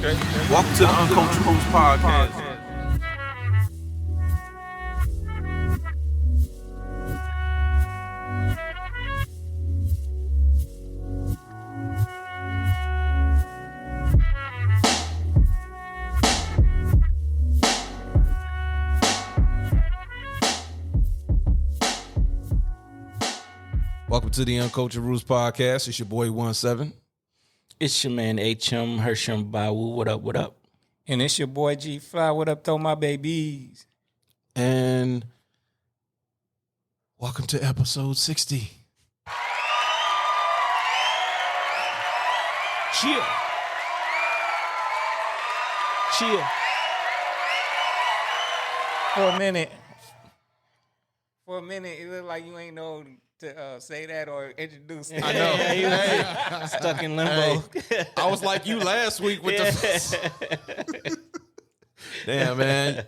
Welcome to the Uncultured Podcast. Welcome to the Uncultured Rules Podcast. It's your boy 17. It's your man H.M. Hersham Bawu. What up, what up? And it's your boy G Fly. What up, though, my babies? And welcome to episode 60. Chill. Chill. For a minute, it looked like you ain't know to say that or introduce it. I know. Hey, stuck in limbo. Hey, I was like you last week with the... Damn, man.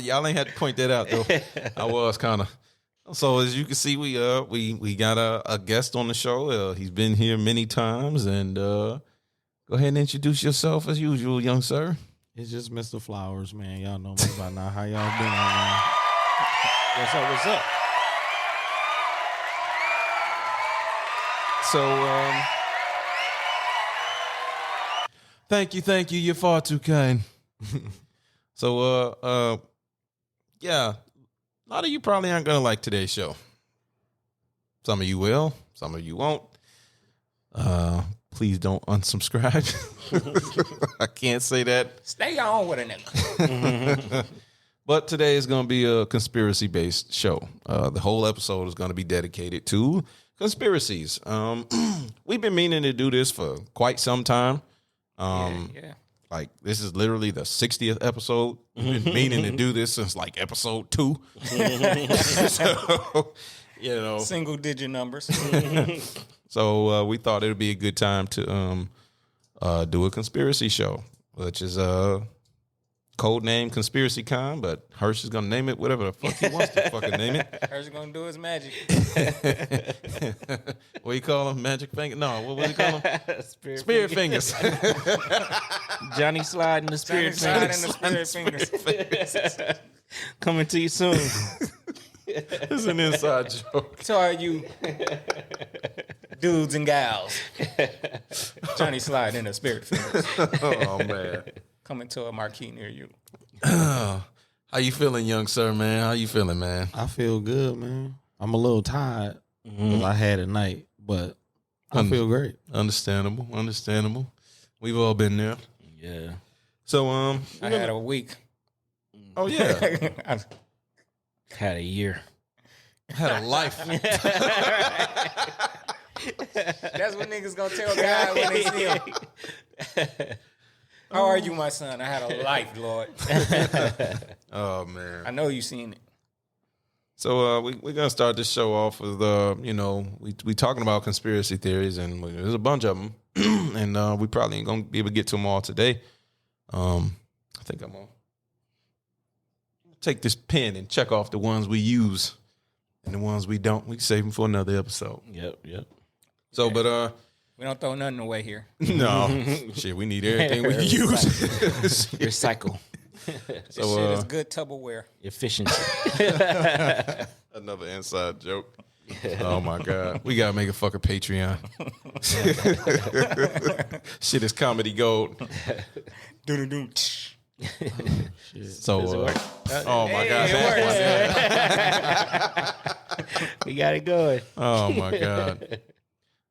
Y'all ain't had to point that out, though. I was kind of... So, as you can see, we got a guest on the show. He's been here many times. And go ahead and introduce yourself as usual, young sir. It's just Mr. Flowers, man. Y'all know me by now. How y'all been, man? What's up, what's up? So, thank you. You're far too kind. So, yeah, a lot of you probably aren't gonna like today's show. Some of you will, some of you won't. Please don't unsubscribe. I can't say that. Stay on with a nigga. But today is going to be a conspiracy-based show. The whole episode is going to be dedicated to conspiracies. We've been meaning to do this for quite some time. Yeah. Like, this is literally the 60th episode. We've been meaning to do this since, like, episode 2. So, you know. Single-digit numbers. So, we thought it would be a good time to do a conspiracy show, which is code name Conspiracy Con, but Hirsch is gonna name it whatever the fuck he wants to fucking name it. Hirsch is gonna do his magic. What do you call him? Magic finger? No, what do you call him? Spirit fingers. Johnny Slide in the Spirit Fingers. Coming to you soon. It's an inside joke. So are you dudes and gals. Johnny Slide in the Spirit Fingers. Oh man. Coming to a marquee near you. How you feeling, young sir, man? How you feeling, man? I feel good, man. I'm a little tired because I had a night, but I feel great. Understandable. We've all been there. Yeah. So, I had a week. Oh yeah. I Had a year. Had a life. That's what niggas gonna tell God when they see him. How are you, my son? I had a life, Lord. Oh man. I know you seen it. So we're gonna start this show off with we talking about conspiracy theories, and there's a bunch of them, and we probably ain't gonna be able to get to them all today. I think I'm gonna take this pen and check off the ones we use, and the ones we don't. We save them for another episode. Yep. So, but We don't throw nothing away here. no, shit, we need everything we can use. Recycle. This shit is good Tupperware. Efficiency. Another inside joke. Oh my God. We gotta make a fucking Patreon. Shit is comedy gold. Doo-doo-doo. So oh my God. We got it going. Oh my God.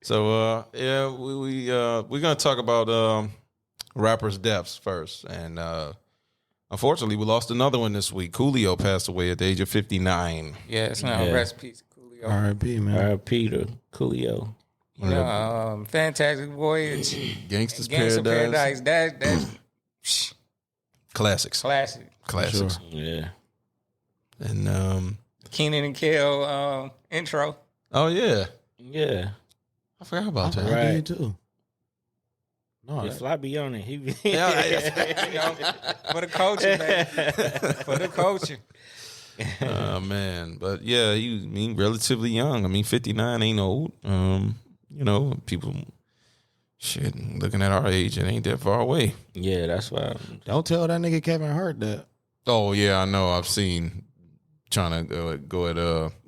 So we're gonna talk about rappers' deaths first. And unfortunately we lost another one this week. Coolio passed away at the age of 59. Yeah, it's not a recipe. Coolio. R.I.P., man. R.I.P. to Coolio. You know, Fantastic Voyage, Gangsta's Gangsta Paradise. That's Classics. classic. Classics. Sure. Yeah. And Keenan and Kel intro. oh yeah. Yeah. I forgot about that. Right. I did too. No, Yeah, Fly be on it. He be You know, for the culture, man. For the culture. Oh man, but yeah, relatively young. I mean, 59 ain't old. You know, people Shit, looking at our age, it ain't that far away. Yeah, that's why. Don't tell that nigga Kevin Hart that. Oh yeah, I know. I've seen trying to go at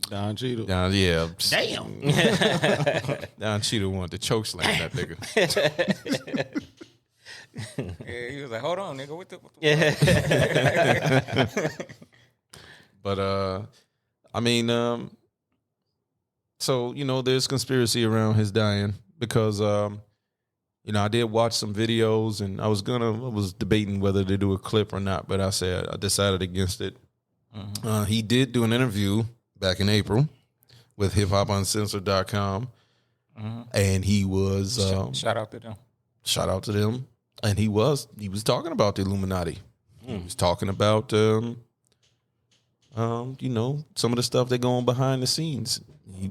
Don Cheadle. Don, yeah. Damn. Don Cheadle wanted to choke slam that nigga. Yeah, he was like, hold on, nigga. What the Yeah. But I mean, so there's conspiracy around his dying because I did watch some videos and I was debating whether to do a clip or not, but I decided against it. Mm-hmm. He did do an interview back in April with hiphopUncensored.com, and he was shout out to them. Shout out to them, and he was talking about the Illuminati. He was talking about some of the stuff that go on behind the scenes.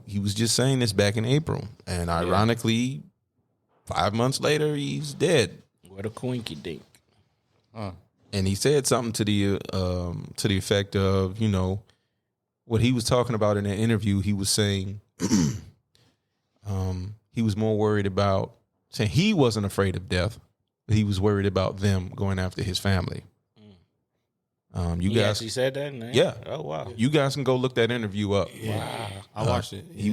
He was just saying this back in April, and ironically, 5 months later, he's dead. What a coinky dink. And he said something to the effect of, what he was talking about in that interview. He was saying he was more worried about saying he wasn't afraid of death, but he was worried about them going after his family. You guys, actually said that? Yeah. Oh wow. You guys can go look that interview up. Wow. I watched it. He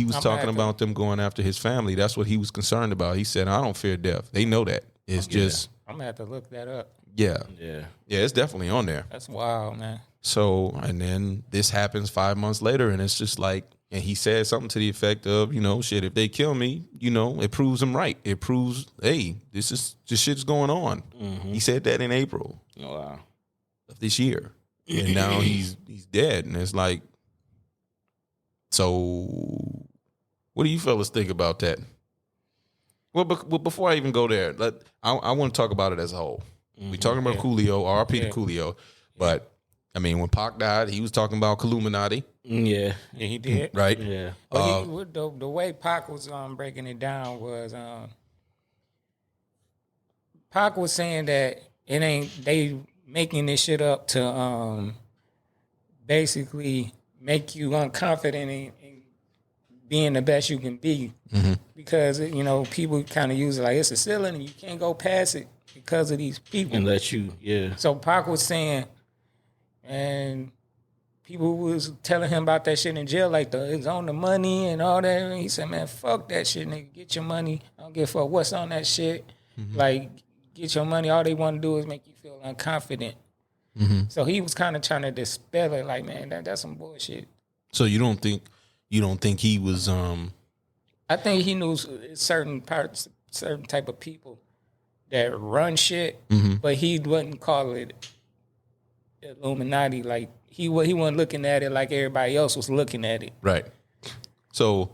was talking about them going after his family. That's what he was concerned about. He said, "I don't fear death." They know that. It's just I'm gonna have to look that up. yeah. Yeah. It's definitely on there. That's wild, man. So, and then this happens 5 months later, and it's just like, and he said something to the effect of, shit, if they kill me, it proves them right. It proves, hey, this shit's going on. Mm-hmm. He said that in April. Oh, wow. Of this year, and now he's dead, and it's like, so what do you fellas think about that? Well, before I even go there, I want to talk about it as a whole. We talking about Coolio, RP to Coolio, but I mean, when Pac died, he was talking about Illuminati. Yeah, he did. Right? Yeah. Well, the way Pac was breaking it down was Pac was saying that it ain't they making this shit up to basically make you unconfident in being the best you can be. Mm-hmm. Because, people kind of use it like it's a ceiling and you can't go past it because of these people. Unless you, yeah. So Pac was saying, and people was telling him about that shit in jail, like it's on the money and all that. And he said, man, fuck that shit, nigga. Get your money. I don't give a fuck what's on that shit. Mm-hmm. Like, get your money. All they want to do is make you feel unconfident. Mm-hmm. So he was kind of trying to dispel it, like, man, that's some bullshit. So you don't think he was? I think he knew certain type of people that run shit, but he wouldn't call it Illuminati. Like he wasn't looking at it like everybody else was looking at it. Right. So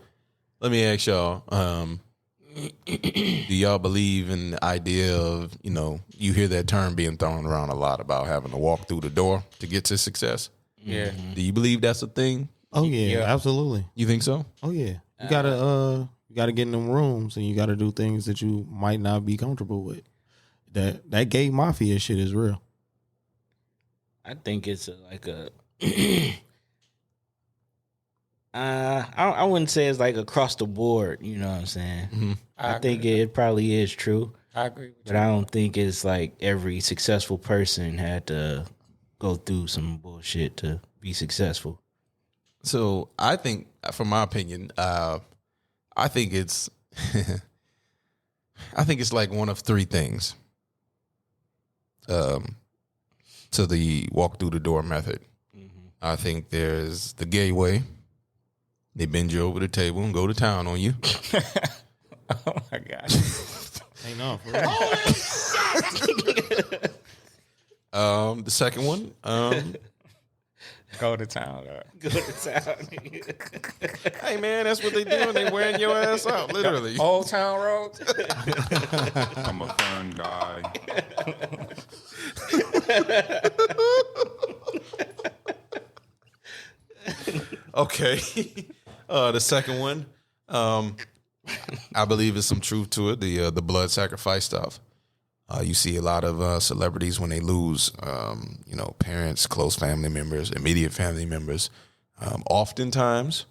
let me ask y'all. Do y'all believe in the idea of, you hear that term being thrown around a lot about having to walk through the door to get to success? Yeah. Do you believe that's a thing? Oh yeah, absolutely. You think so? Oh yeah. You gotta get in them rooms and you gotta do things that you might not be comfortable with. That gay mafia shit is real. I think it's I wouldn't say it's like across the board, you know what I'm saying? Mm-hmm. I think it probably is true. I agree with but you. I don't think it's like every successful person had to go through some bullshit to be successful. So I think, from my opinion, I think it's like one of three things. To the walk through the door method. Mm-hmm. I think there's the gay way. They bend you over the table and go to town on you. Oh my gosh. Ain't no for real. The second one, go to town. Go to town. Hey man, that's what they doing. They wearing your ass out, literally. Old Town Road. I'm a fun guy. Okay. The second one, I believe there's some truth to it. The blood sacrifice stuff. You see a lot of celebrities when they lose, parents, close family members, immediate family members. Oftentimes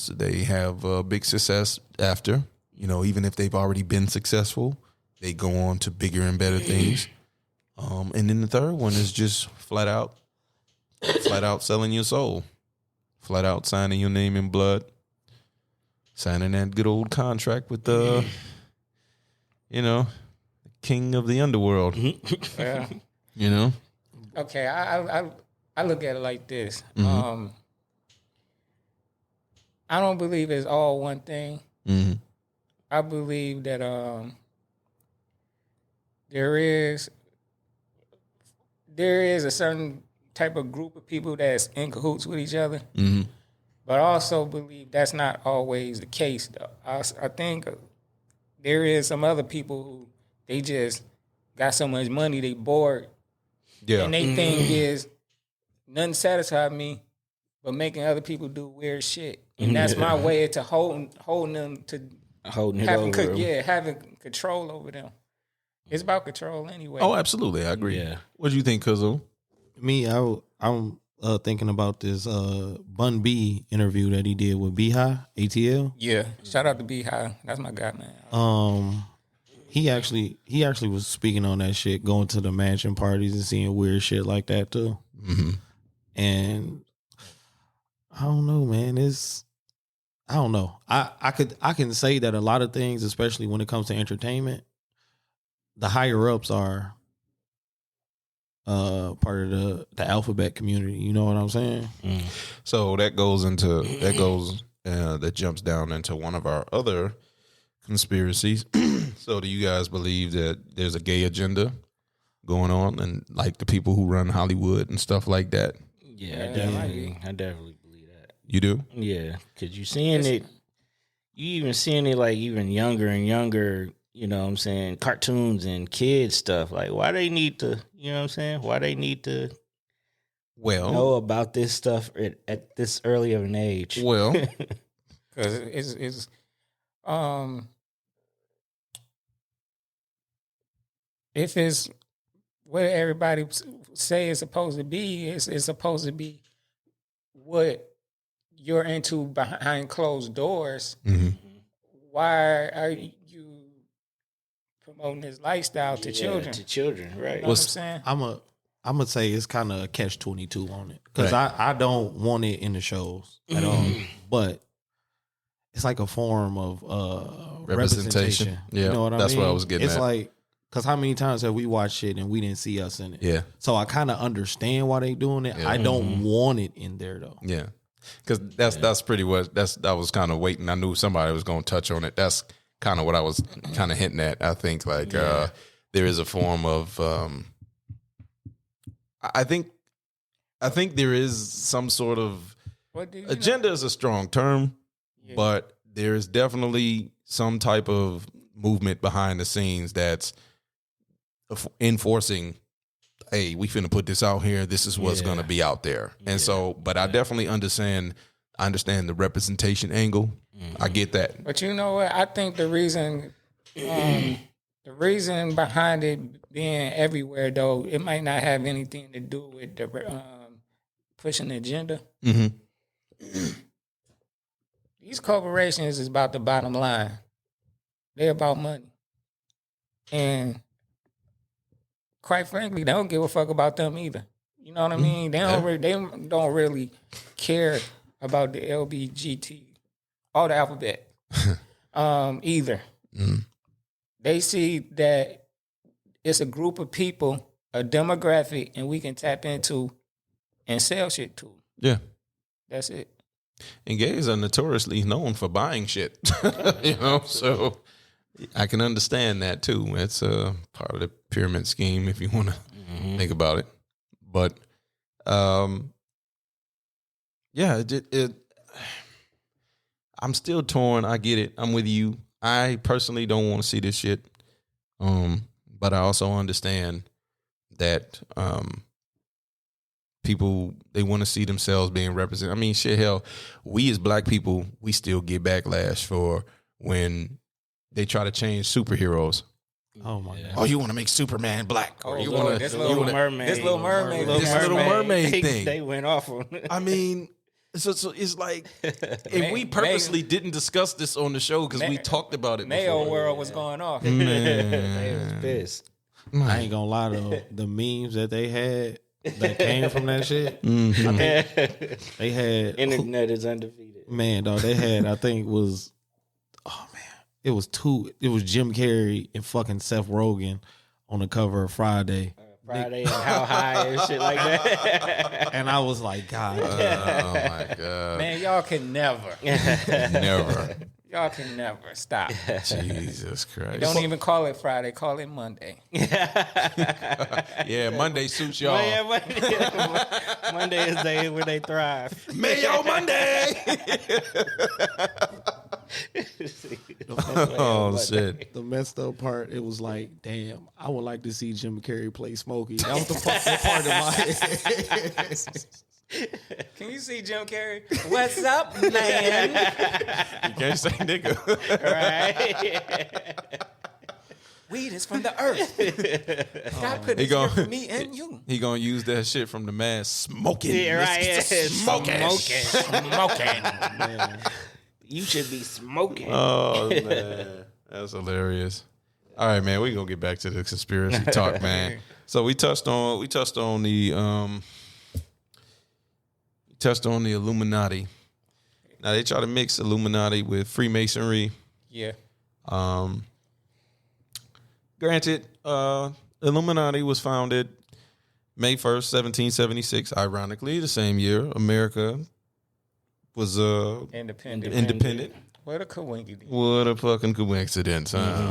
they have big success after. even if they've already been successful, they go on to bigger and better things. And then the third one is just flat out selling your soul, flat out signing your name in blood, signing that good old contract with the, king of the underworld. Yeah. Okay, I look at it like this. I don't believe it's all one thing. Mm-hmm. I believe that there is a certain type of group of people that's in cahoots with each other. Mm-hmm. But I also believe that's not always the case, though. I think there is some other people who they just got so much money, they bored. Yeah. And they thing is, nothing satisfied me but making other people do weird shit. And that's my way to holding them to Holding it having over 'em. having control over them. It's about control anyway. Oh, absolutely. I agree. Yeah. What do you think, Cuzzo? Me, I'm thinking about this Bun B interview that he did with Beehive ATL. Yeah. Shout out to Beehive. That's my guy, man. He actually was speaking on that shit, going to the mansion parties and seeing weird shit like that too. Mm-hmm. And I don't know, man. I don't know. I can say that a lot of things, especially when it comes to entertainment, the higher ups are part of the alphabet community. You know what I'm saying? So that jumps down into one of our other conspiracies. So do you guys believe that there's a gay agenda going on, and like the people who run Hollywood and stuff like that? Yeah, I definitely believe that. You do? Yeah, because you even seeing it like even younger and younger, you know what I'm saying, cartoons and kids stuff. Like, why they need to, you know what I'm saying? Why they need to know about this stuff at this early of an age? Well, Because it's if it's what everybody say it's supposed to be, it's supposed to be what you're into behind closed doors. mm-hmm. Why are you promoting this lifestyle to children? To children, right? You know what I'm saying? I'm gonna say it's kind of a catch-22 on it because Right. I don't want it in the shows at all, but it's like a form of representation. Yeah, you know what I that's mean? what I was getting It's at. like, because how many times have we watched shit and we didn't see us in it? Yeah, So I kind of understand why they doing it. Yeah. I don't want it in there though. yeah. Because that's pretty what I was kind of waiting. I knew somebody was going to touch on it. That's kind of what I was kind of hinting at. I think like there is a form of I think there is some sort of agenda is a strong term, but there is definitely some type of movement behind the scenes that's enforcing, hey, we finna put this out here. This is what's going to be out there. And so, but I definitely understand the representation angle. I get that. But you know what? I think the reason behind it being everywhere, though, it might not have anything to do with the pushing the agenda. Mm-hmm. These corporations is about the bottom line. They're about money. And quite frankly, they don't give a fuck about them either. You know what I mean? They don't really care about the LBGT or the alphabet either. Mm. They see that it's a group of people, a demographic, and we can tap into and sell shit to. Yeah. That's it. And gays are notoriously known for buying shit, so I can understand that too. It's a part of the pyramid scheme if you want to think about it. But, I'm still torn. I get it. I'm with you. I personally don't want to see this shit. But I also understand that, people, they want to see themselves being represented. I mean, shit, hell, we as black people, we still get backlash for when they try to change superheroes. Oh my god! Oh, you want to make Superman black? Or you want this to little mermaid. This little mermaid. This little mermaid thing. They went off on it. I mean, So it's like, and we purposely didn't discuss this on the show because we talked about it Mayo before. world was going off. They was pissed. I ain't gonna lie though, the memes that they had that came from that shit, Mm-hmm. I think they had Internet is undefeated. man, dog. They had I think was it was Jim Carrey and fucking Seth Rogen on the cover of Friday. Friday and How High and shit like that. And I was like, God, Oh my god, Man, y'all can never. never. Y'all can never stop. Jesus Christ. Don't even call it Friday. Call it Monday. Yeah, Monday suits y'all. Yeah, Monday is the day where they thrive. Mayo Monday. Oh shit. the messed up part, it was like, damn, I would like to see Jim Carrey play Smokey. That was the part of my head. Can you see Jim Carrey? What's up, man? You can't say nigga. Right? Weed is from the earth. God put He it here gon- for me and you. He gonna use that shit from the man smoking. Yeah, right. Smoking. Smoking. You should be smoking. Oh man, that's hilarious. All right, man, we gonna get back to the conspiracy talk, man. So we touched on the Illuminati. Now they try to mix Illuminati with Freemasonry. Yeah. Granted, Illuminati was founded May 1st, 1776. Ironically, the same year America was independent. What a coincidence. What a fucking coincidence, huh?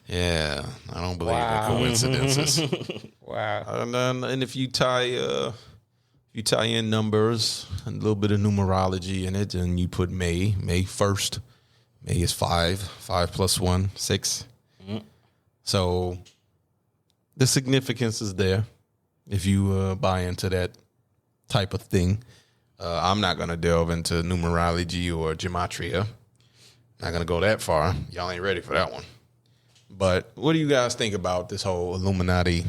Yeah, I don't believe in coincidences. Wow. And if you tie in numbers and a little bit of numerology in it, and you put May 1st. May is 5 plus 1, 6. So the significance is there if you buy into that type of thing. I'm not going to delve into numerology or gematria. Not going to go that far. Y'all ain't ready for that one. But what do you guys think about this whole Illuminati?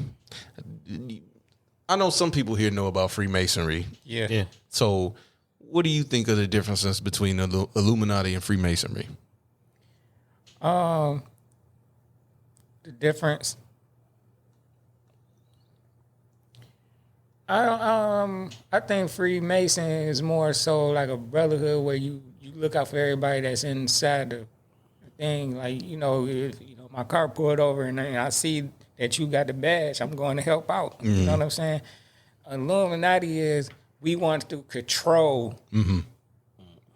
I know some people here know about Freemasonry. Yeah. So what do you think of the differences between the Illuminati and Freemasonry? The difference. I think Freemason is more so like a brotherhood where you look out for everybody that's inside the thing. Like, if my car pulled over and I see that you got the badge, I'm going to help out. You know what I'm saying? Illuminati is we want to control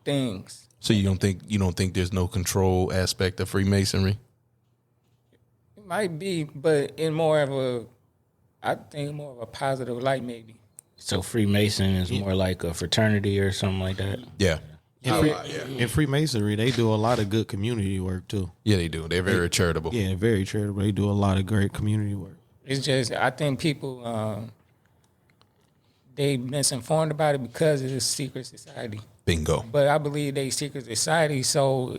things. So you don't think there's no control aspect of Freemasonry? It might be, but in more of a positive light, maybe. So Freemason is more like a fraternity or something like that? Yeah. In Freemasonry, they do a lot of good community work too. Yeah, they do. They're very charitable. Yeah, very charitable. They do a lot of great community work. It's just, I think people, they misinformed about it because it's a secret society. Bingo. But I believe they secret society, so,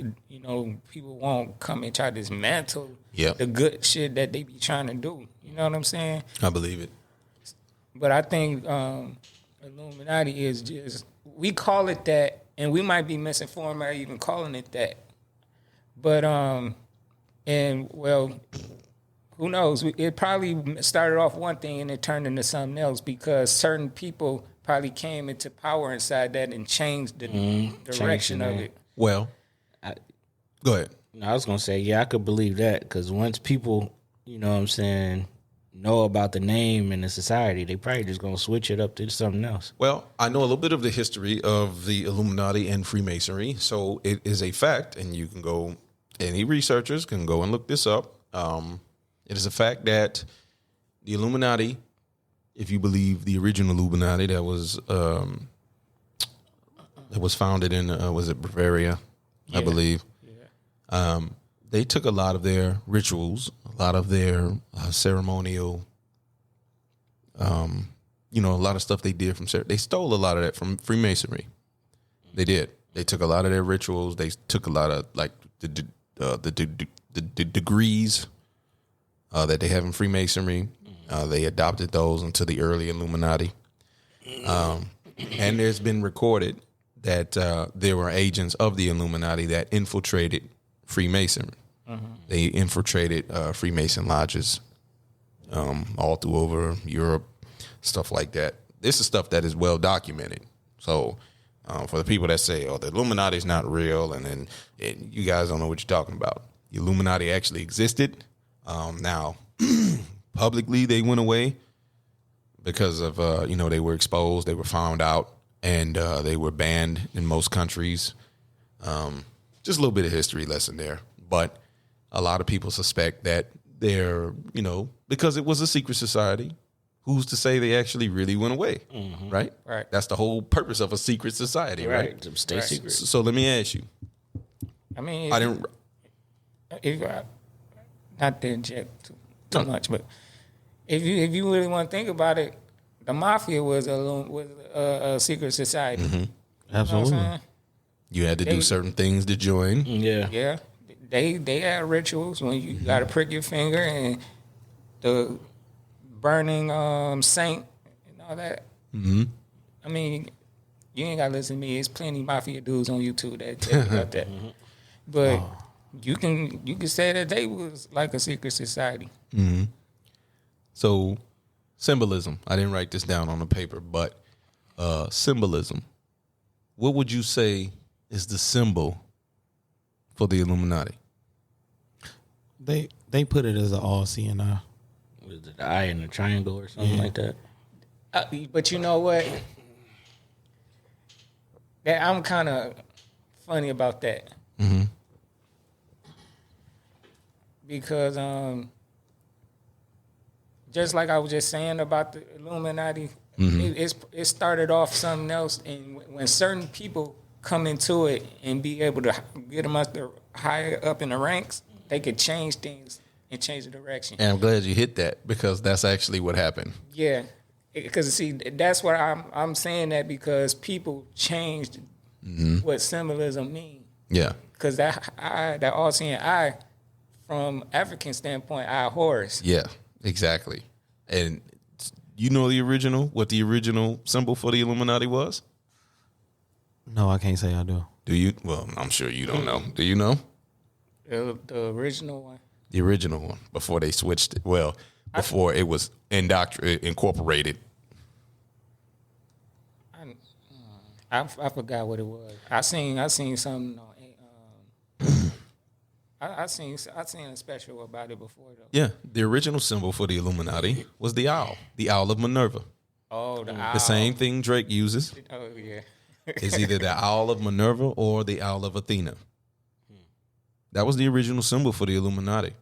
people won't come and try to dismantle the good shit that they be trying to do. You know what I'm saying? I believe it. But I think Illuminati is just, we call it that, and we might be misinformed by even calling it that. But, who knows? It probably started off one thing and it turned into something else because certain people probably came into power inside that and changed the direction of it. Well, go ahead. I was going to say, yeah, I could believe that because once people, know about the name and the society, they probably just going to switch it up to something else. Well, I know a little bit of the history of the Illuminati and Freemasonry, so it is a fact, and you can go, any researchers can go and look this up. It is a fact that the Illuminati, if you believe the original Illuminati that was founded in, was it Bavaria, I believe? Yeah. They took a lot of their rituals, a lot of their ceremonial, a lot of stuff they did they stole a lot of that from Freemasonry. They did. They took a lot of their rituals. They took a lot of like the degrees that they have in Freemasonry. They adopted those into the early Illuminati. And there's been recorded that there were agents of the Illuminati that infiltrated Freemasonry. They infiltrated Freemason lodges all through over Europe, stuff like that. This is stuff that is well documented. So for the people that say, oh, the Illuminati is not real, and then you guys don't know what you're talking about. The Illuminati actually existed. Now, publicly, they went away because of, they were exposed, they were found out, and they were banned in most countries. Just a little bit of history lesson there. But a lot of people suspect that they're, because it was a secret society, who's to say they actually really went away, right? Right. That's the whole purpose of a secret society, right? To stay secret. So let me ask you. I mean, I didn't. Not to inject too much, but if you really want to think about it, the mafia was a secret society. Mm-hmm. Absolutely. You know what I'm saying? You had to do certain things to join. Yeah. Yeah. They had rituals when you got to prick your finger and the burning saint and all that. Mm-hmm. I mean, you ain't got to listen to me. There's plenty mafia dudes on YouTube that tell you about that. But you can say that they was like a secret society. Mm-hmm. So, symbolism. I didn't write this down on the paper, but symbolism. What would you say is the symbol for the Illuminati? They put it as an all-seeing eye. Was it the eye in the triangle or something like that? But you know what? That I'm kind of funny about that. Mm-hmm. Because just like I was just saying about the Illuminati, it started off something else, and when certain people come into it and be able to get them up there higher up in the ranks, they could change things and change the direction. And I'm glad you hit that, because that's actually what happened. Yeah, because see, that's what I'm saying, that because people changed what symbolism means. Yeah. Because that all-seeing eye, from African standpoint, eye Horus. Yeah, exactly. And you know what the original symbol for the Illuminati was? No, I can't say I do. Do you? Well, I'm sure you don't know. Do you know? The original one. The original one, before they switched it. Well, before it was incorporated. I forgot what it was. I seen something on. I seen a special about it before though. Yeah, the original symbol for the Illuminati was the owl of Minerva. Oh, the owl. The same thing Drake uses. Oh yeah. Is either the owl of Minerva or the owl of Athena. That was the original symbol for the Illuminati.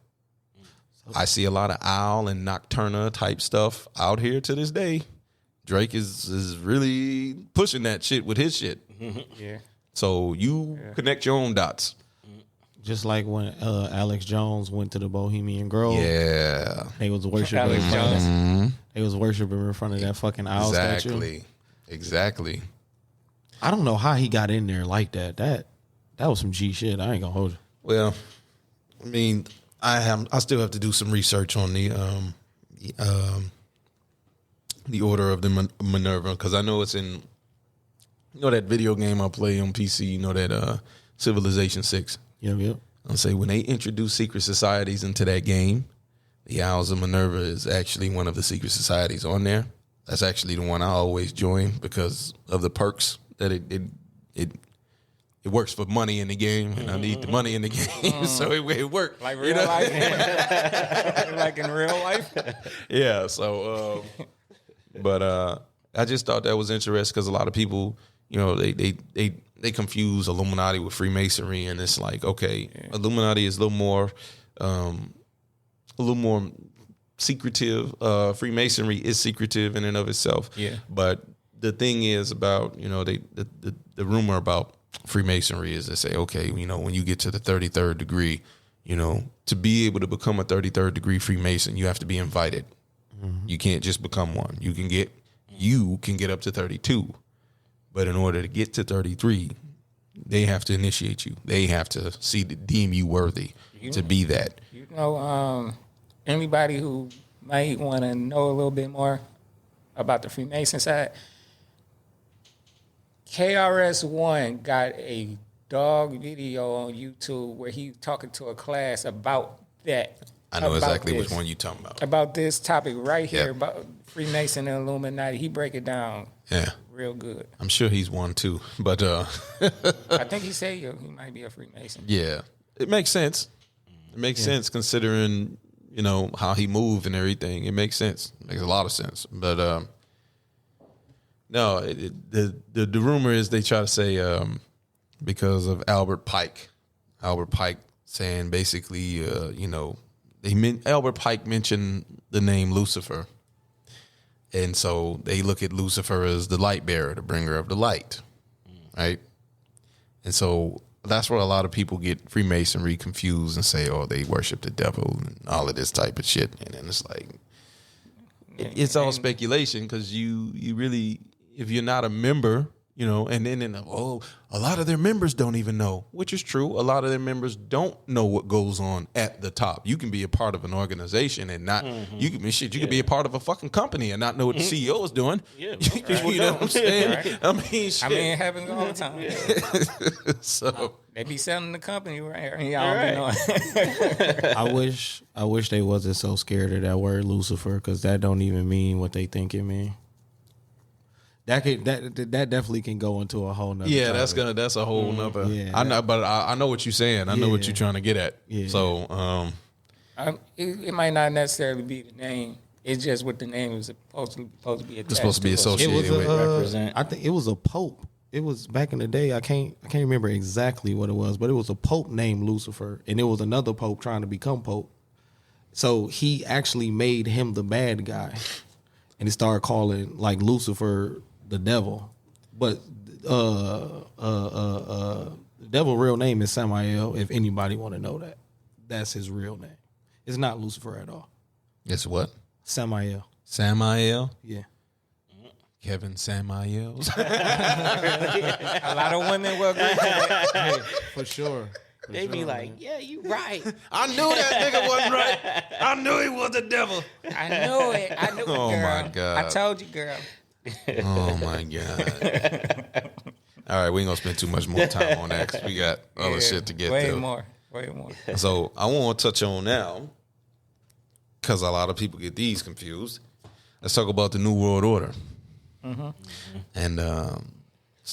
I see a lot of owl and nocturna type stuff out here to this day. Drake is really pushing that shit with his shit. Yeah. So you connect your own dots. Just like when Alex Jones went to the Bohemian Grove. Yeah. They was worshiping Alex Jones. They was worshiping in front of that fucking owl statue. Exactly. I don't know how he got in there like that. That was some G shit. I ain't gonna hold you. Well, I mean, I still have to do some research on the Order of the Minerva, because I know it's in, that video game I play on PC, that Civilization 6. Yep. I'll say when they introduce secret societies into that game, the Owls of Minerva is actually one of the secret societies on there. That's actually the one I always join because of the perks that it works for money in the game, and I need the money in the game, so it worked. Like real life, like in real life. Yeah. So, but I just thought that was interesting because a lot of people, they confuse Illuminati with Freemasonry, and it's like, okay, Illuminati is a little more secretive. Freemasonry is secretive in and of itself. Yeah. But the thing is about, the rumor about Freemasonry is they say, okay, when you get to the 33rd degree, to be able to become a 33rd degree Freemason, you have to be invited. Mm-hmm. You can't just become one. You can get up to 32. But in order to get to 33, they have to initiate you. They have to deem you worthy to be that. Anybody who might want to know a little bit more about the Freemason side, KRS-One got a dog video on YouTube where he talking to a class about that. I know about exactly this, which one you talking about. About this topic right here, Yep. about Freemason and Illuminati. He break it down Yeah. real good. I'm sure he's one too, but I think he said he might be a Freemason. yeah, it makes sense. It makes sense considering, you know, how he moved and everything. It makes sense. It makes a lot of sense. But no, the rumor is they try to say because of Albert Pike saying basically, you know, Albert Pike mentioned the name Lucifer. And so they look at Lucifer as the light bearer, the bringer of the light, right? And so that's where a lot of people get Freemasonry confused and say, oh, they worship the devil and all of this type of shit. And then it's like, it's all speculation because you really, if you're not a member, you know, and then a lot of their members don't even know, which is true. A lot of their members don't know what goes on at the top. You can be a part of an organization and not, you can be a part of a fucking company and not know what the CEO is doing. Yeah, You know what I'm saying? Right. I mean, shit. I mean, it happens all the time. So They be selling the company right here, and y'all don't know. I wish they wasn't so scared of that word Lucifer because that don't even mean what they think it mean. That definitely can go into a whole nother. yeah, topic. that's a whole nother. Yeah, I know, but I know what you're saying. I know what Yeah. you're trying to get at. Yeah. So It might not necessarily be the name. It's just what the name is supposed to be attached it's supposed to be to. associated It was with. represent. I think it was a pope. It was back in the day. I can't remember exactly what it was, but it was a pope named Lucifer, and it was another pope trying to become pope. So he actually made him the bad guy, and he started calling like Lucifer the devil. But the devil's real name is Samael. If anybody want to know that, that's his real name. It's not Lucifer at all. It's what? Samael. Samael? Yeah. Kevin Samael? A lot of women will agree to that. For sure. They be like, yeah, you right. I knew that nigga wasn't right. I knew he was the devil. I knew it. I knew it, girl. Oh, my God. I told you, girl. Oh my God. All right, we ain't gonna spend too much more time on that because we got other shit to get Way to. more. So I want to touch on now, because a lot of people get these confused. Let's talk about the New World Order. And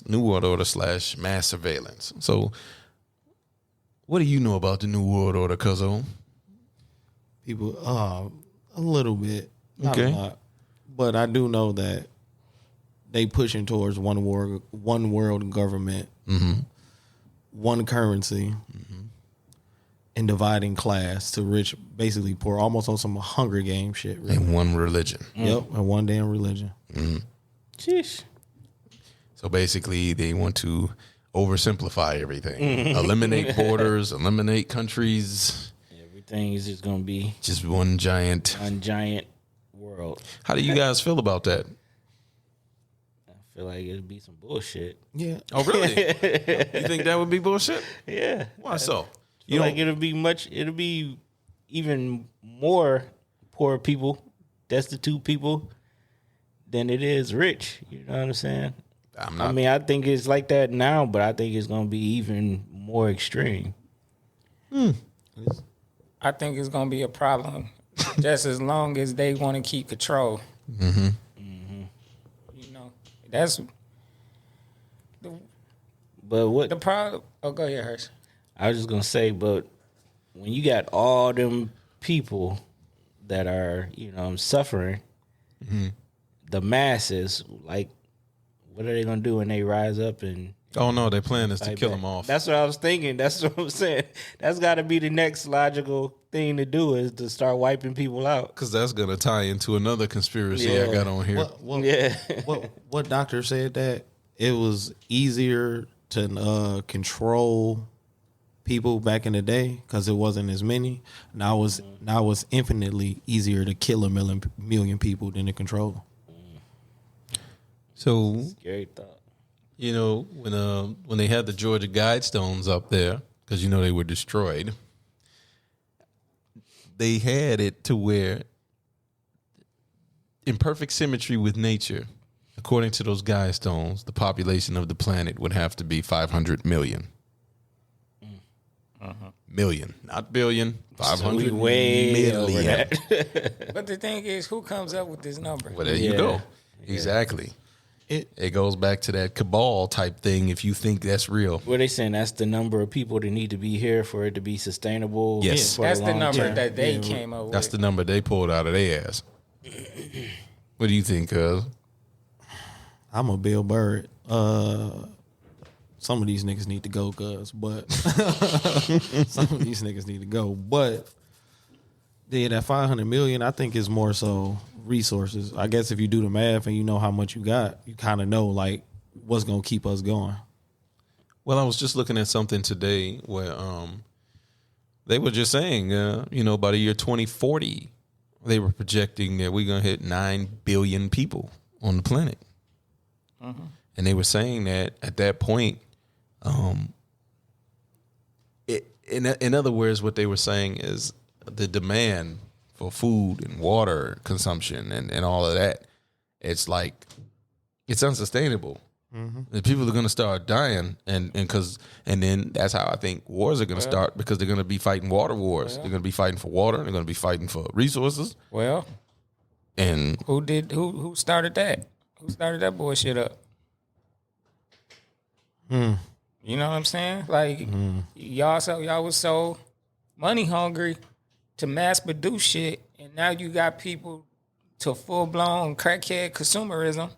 New World Order / mass surveillance. So what do you know about the New World Order, Cuzzo? People, a little bit, not Okay. a lot, but I do know that they pushing towards one world government, one currency, and dividing class to rich, basically poor, almost on some Hunger Game shit. Really. And one religion. Yep, and one damn religion. Sheesh. So basically, they want to oversimplify everything, eliminate borders, eliminate countries, Everything is just gonna be just one giant. one giant world. How do you guys feel about that? I feel like it'd be some bullshit. Yeah, Oh, really? You think that would be bullshit? Yeah. Why so? You like it'll be even more poor people, destitute people than it is rich. You know what I'm saying? I'm not. I mean, I think it's like that now, but I think it's gonna be even more extreme. I think it's gonna be a problem, just as long as they want to keep control. You know, that's But what the problem. Oh, go ahead, Hirsch. I was just gonna say, but when you got all them people that are, suffering, the masses, like, what are they gonna do when they rise up and Oh no, their plan is to fight kill back? them off. That's what I was thinking. That's what I'm saying. That's got to be the next logical thing to do is to start wiping people out. Because that's gonna tie into another conspiracy I Yeah. got on here. Yeah. what doctor said that it was easier to control people back in the day because it wasn't as many. Now it's infinitely easier to kill a million people than to control them. So Scary thought. when they had the Georgia Guidestones up there, because they were destroyed, they had it to where, in perfect symmetry with nature, According to those Guidestones, the population of the planet would have to be 500 million. Million, not billion. 500 we way million. over that. But the thing is, who comes up with this number? Well, there you go. Exactly. It goes back to that cabal type thing. If you think that's real, What they saying? That's the number of people that need to be here for it to be sustainable. Yes. for That's the long number term? that they came up with. that's the number they pulled out of their ass. What do you think, cuz? I'm a Bill Bird. Some of these niggas need to go, cuz, but some of these niggas need to go. But yeah, that 500 million, I think is more so resources. I guess if you do the math and you know how much you got, you kind of know like what's gonna keep us going. Well, I was just looking at something today where they were just saying, by the year 2040, they were projecting that we're gonna hit 9 billion people on the planet, and they were saying that at that point, in other words, what they were saying is the demand for food and water consumption and all of that, it's like it's unsustainable. The people are going to start dying, and then that's how I think wars are going to start, because they're going to be fighting water wars. They're going to be fighting for water. They're going to be fighting for resources. Well, And who started that? Who started that bullshit up? You know what I'm saying? Like y'all was so money hungry to mass produce shit, and now you got people to full blown crackhead consumerism.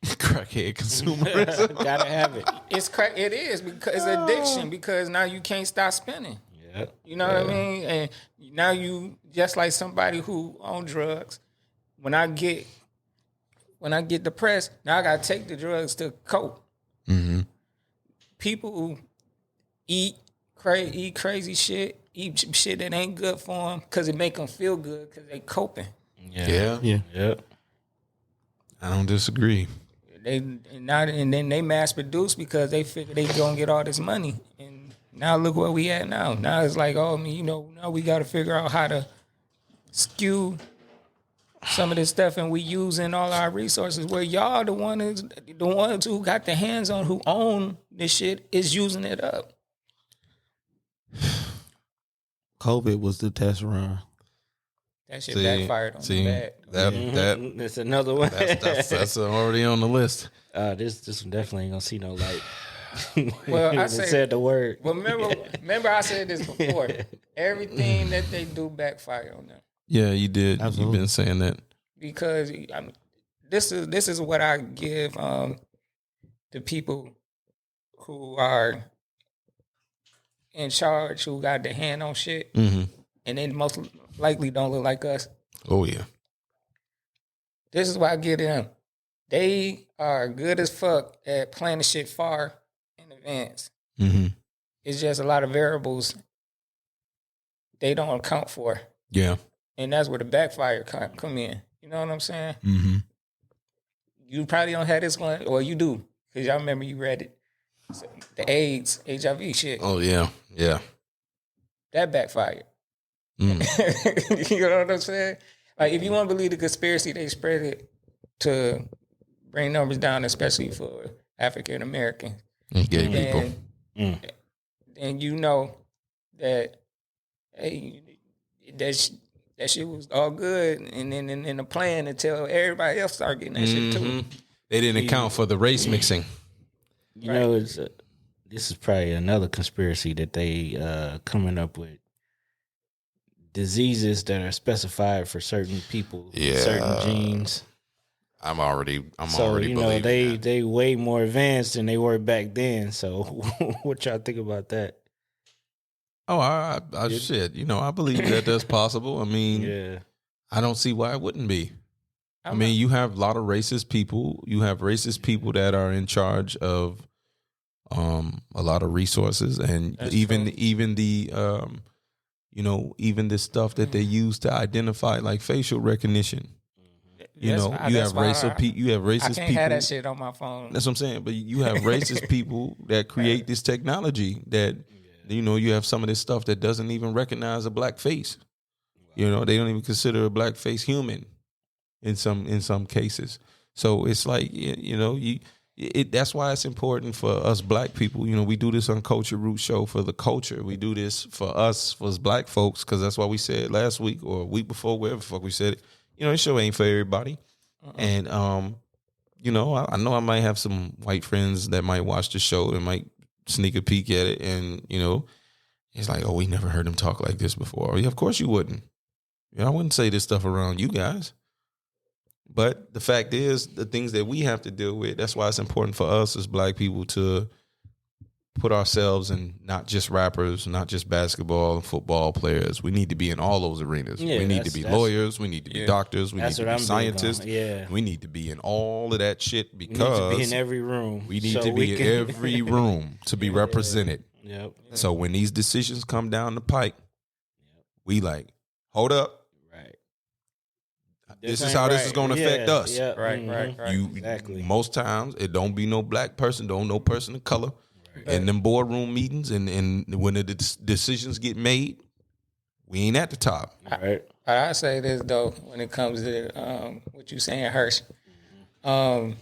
crackhead consumerism. Gotta have it. It is because it's addiction, because now you can't stop spending. Yeah. You know what I mean? And now you just like somebody who on drugs. When I get depressed, now I gotta take the drugs to cope. People who eat crazy shit, eat shit that ain't good for them because it make them feel good because they coping. Yeah. I don't disagree. And then they mass produce because they figure they gonna get all this money. And now look where we at now. Now it's like, now we got to figure out how to skew some of this stuff, and we using all our resources where y'all the ones who got the hands on, who own this shit, is using it up. COVID was the test run. That shit backfired on me bad. That That's another one. that's already on the list. This one definitely ain't gonna see no light. Well, I said the word. Well, remember I said this before. Everything that they do backfire on them. Yeah, you did. Absolutely. You've been saying that. Because this is what I give the people who are in charge, who got their hand on shit, and they most likely don't look like us. Oh yeah. This is why I give them. They are good as fuck at planning shit far in advance. It's just a lot of variables they don't account for. Yeah. And that's where the backfire come in. You know what I'm saying? You probably don't have this one, or you do, because y'all remember you read it. So, the AIDS, HIV shit. Oh yeah. Yeah. That backfired. You know what I'm saying? Like, if you want to believe the conspiracy, they spread it to bring numbers down, especially for African Americans. Gay people. And you know that, hey, that shit was all good, and then in the plan until everybody else started getting that shit too. They didn't account for the race mixing. You know, this is probably another conspiracy that they coming up with. Diseases that are specified for certain people, certain genes. I'm already So you know believing that. they way more advanced than they were back then. So what y'all think about that? Oh, I shit. I believe that that's possible. I mean, Yeah. I don't see why it wouldn't be. I mean, you have a lot of racist people. You have racist people that are in charge of a lot of resources, and even the even the stuff that they use to identify, like facial recognition. You have racist people. I can't have that shit on my phone. That's what I'm saying. But you have racist people that create this technology that, you have some of this stuff that doesn't even recognize a black face. They don't even consider a black face human in some cases. So it's like, that's why it's important for us black people. We do this Uncultured Root show for the culture. We do this for us, for us black folks, because that's why we said last week or a week before, wherever the fuck we said it. This show ain't for everybody. And, I know I might have some white friends that might watch the show and might sneak a peek at it. And, it's like, oh, we never heard him talk like this before. Yeah, of course you wouldn't. I wouldn't say this stuff around you guys. But the fact is, the things that we have to deal with, that's why it's important for us as black people to put ourselves in not just rappers, not just basketball and football players. We need to be in all those arenas. Yeah, we need to be lawyers. We need to be doctors. We need to be scientists. Yeah. We need to be in all of that shit because we need to be in every room. We need to be in every room to be represented. Yep. So when these decisions come down the pike, we like, hold up. This is how this is going to affect us. Yeah, Right. Exactly. Most times, it don't be no black person, no person of color. In them boardroom meetings and when the decisions get made, we ain't at the top. Right. I say this, though, when it comes to what you saying, Hirsch. I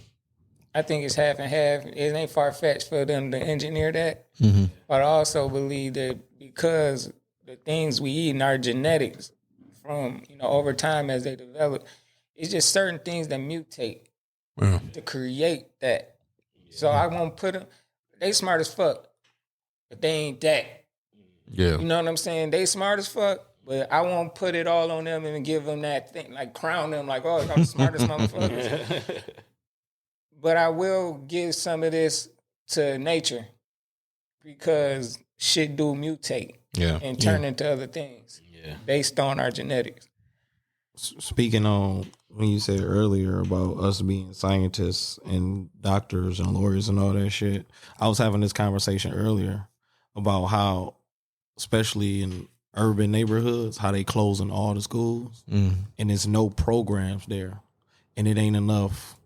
think it's half and half. It ain't far-fetched for them to engineer that. But I also believe that because the things we eat in our genetics from, over time as they develop, it's just certain things that mutate to create that. So I won't put them, they smart as fuck, but they ain't that. Yeah. You know what I'm saying? They smart as fuck, but I won't put it all on them and give them that thing, like crown them like, oh, I'm the smartest motherfuckers. But I will give some of this to nature because shit do mutate and turn into other things based on our genetics. Speaking on when you said earlier about us being scientists and doctors and lawyers and all that shit, I was having this conversation earlier about how, especially in urban neighborhoods, how they closing all the schools and there's no programs there and it ain't enough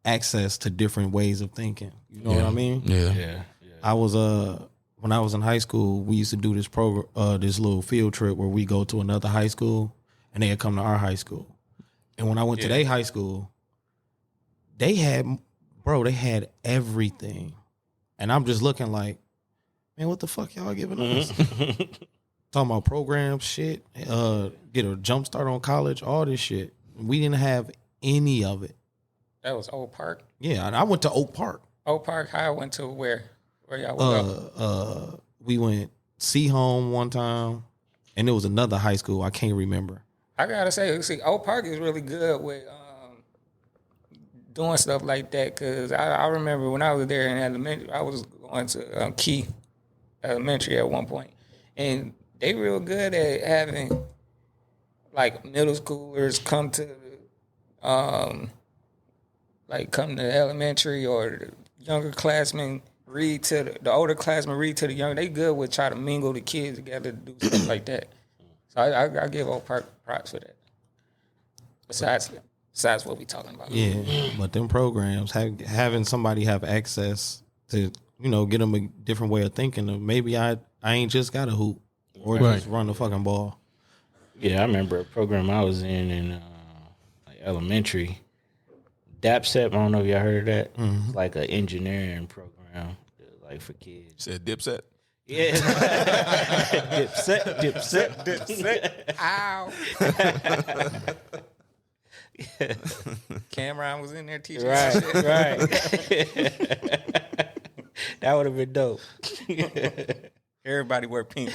access to different ways of thinking. You know what I mean? Yeah. I was when I was in high school, we used to do this this little field trip where we go to another high school and they had come to our high school. And when I went to their high school, they had everything. And I'm just looking like, man, what the fuck y'all giving us? Talking about programs, shit, get a jump start on college, all this shit. We didn't have any of it. That was Oak Park. Yeah, and I went to Oak Park. Oak Park High went to where? Where y'all go? We went Home one time, and there was another high school I can't remember. I gotta say, Oak Park is really good with doing stuff like that. Cause I remember when I was there in elementary, I was going to Key Elementary at one point, and they real good at having like middle schoolers come to elementary, or the younger classmen read to the older classmen read to the younger. They good with try to mingle the kids together to do stuff like that. So I give Oak Park props for that. Besides what we talking about. Yeah, but them programs, having somebody have access to, get them a different way of thinking. Of maybe I ain't just got a hoop or just run the fucking ball. Yeah, I remember a program I was in elementary. DAPSEP, I don't know if y'all heard of that. It's like an engineering program, like for kids. You said Dipset? Yeah. Dipset. Ow. Cameron was in there teaching. Right. That would have been dope. Everybody wear pink.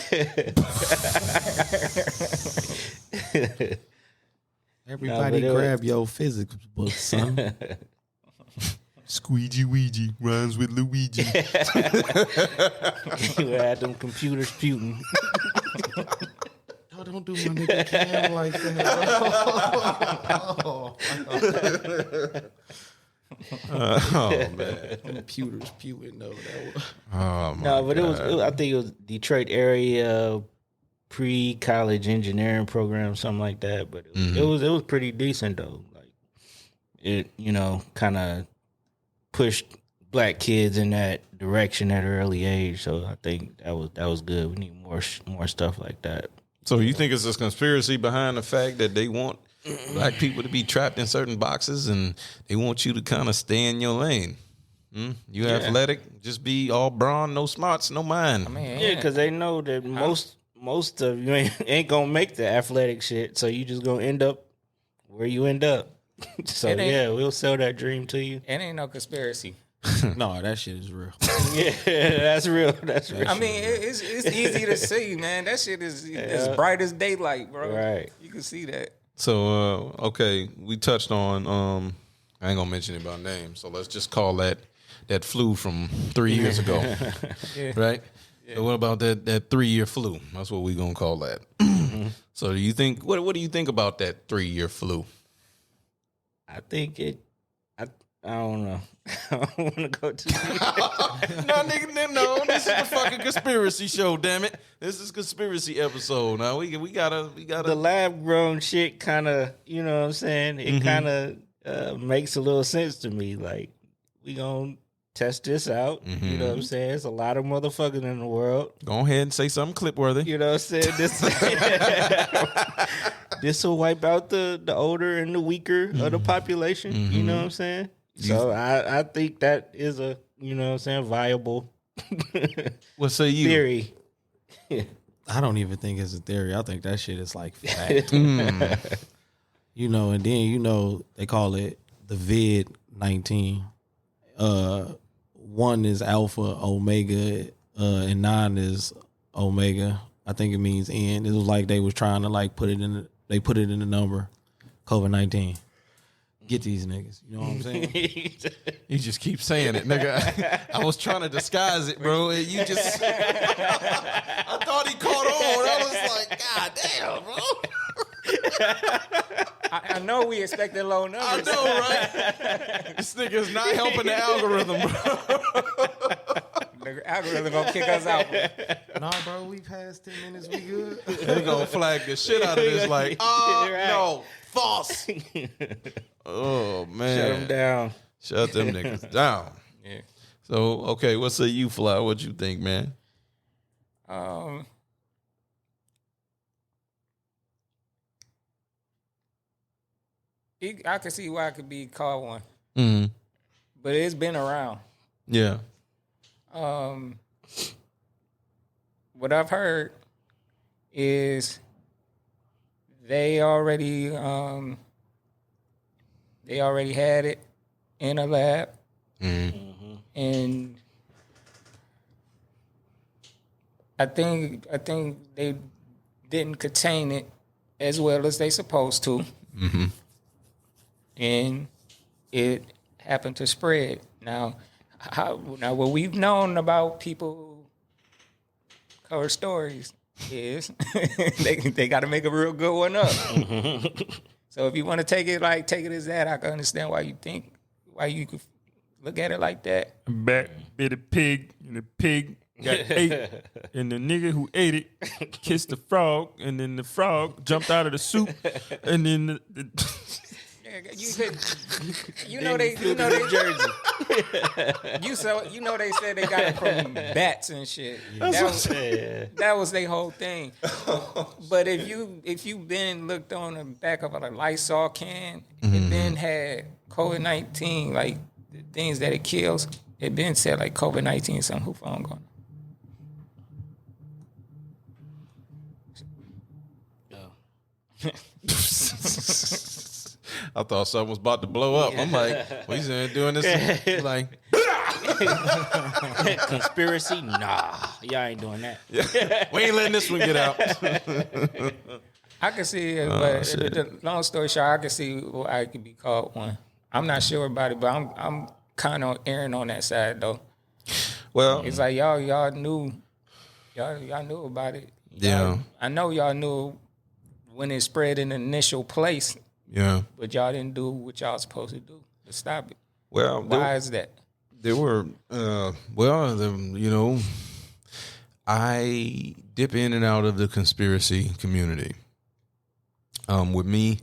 Everybody grab your physics book, son. Squeegee Ouija rhymes with Luigi. You had them computers puting. Oh, don't do my nigga Cam like that. Oh man, Computers puting though. oh my No, but I think it was Detroit area pre-college engineering program, something like that. But it was pretty decent though. Like it, kind of pushed black kids in that direction at an early age. So I think that was good. We need more stuff like that. So you think it's a conspiracy behind the fact that they want black people to be trapped in certain boxes, and they want you to kind of stay in your lane. You athletic, just be all brawn, no smarts, no mind. I mean, Yeah, because they know that most of you ain't gonna make the athletic shit, so you just gonna end up where you end up. So yeah, we'll sell that dream to you. it ain't no conspiracy. No, that shit is real. Yeah, that's real. That's real. I mean, it's easy to see, man. That shit is as bright as daylight, bro. Right. You can see that. So okay, we touched on I ain't gonna mention it by name, so let's just call that flu from 3 years ago. Right? Yeah. So what about that 3-year flu? That's what we gonna call that. So do you think what do you think about that 3-year flu? I think I don't know. I don't want to go too deep. No, nigga, no. This is the fucking conspiracy show. Damn it, this is conspiracy episode. Now we gotta. The lab grown shit kind of, you know what I'm saying? It kind of makes a little sense to me. Like, we gonna test this out. You know what I'm saying? There's a lot of motherfuckers in the world. Go ahead and say something clip worthy. You know what I'm saying? This will wipe out the older and the weaker of the population. You know what I'm saying? So I think that is a, you know what I'm saying, viable What say you? theory. I don't even think it's a theory. I think that shit is like fact. You know, and then, you know, they call it the vid-19. 1 is alpha, omega, and 9 is omega. I think it means N. It was like they was trying to like put it in the number COVID-19. Get these niggas. You know what I'm saying? You just keep saying it, nigga. I was trying to disguise it, bro. You just I thought he caught on. I was like, God damn, bro. I know we expected low numbers. I know, right? This nigga's not helping the algorithm, bro. The algorithm gonna kick us out. Nah, bro, we passed 10 minutes. We good. They gonna flag the shit out of this like, no, false. Oh, man. Shut them down. Shut them niggas down. Yeah. So, okay, what say you, Fly? What you think, man? I can see why it could be called one. Mm-hmm. But it's been around. Yeah. What I've heard is they already had it in a lab, and I think they didn't contain it as well as they supposed to, and it happened to spread. Now what we've known about people who cover stories is they got to make a real good one up. So if you want to take it as that, I can understand why you could look at it like that. Back bit a pig, and the pig got ate, and the nigga who ate it kissed the frog, and then the frog jumped out of the soup, and then You know they Jersey. they said they got it from bats and shit. That was their whole thing. But if you been looked on the back of a Lysol can, it been had COVID-19, like the things that it kills. It been said like COVID-19 something. Who phone going? I thought something was about to blow up. I'm like, what you saying doing this? Like, Conspiracy? Nah. Y'all ain't doing that. we ain't letting this one get out. I can see it, but long story short, I can see why it could be called one. I'm not sure about it, but I'm kind of erring on that side though. Well, It's like y'all knew about it. Yeah. I know y'all knew when it spread in the initial place, yeah. but y'all didn't do what y'all supposed to do to stop it. Well, Why is that? there were, I dip in and out of the conspiracy community. With me,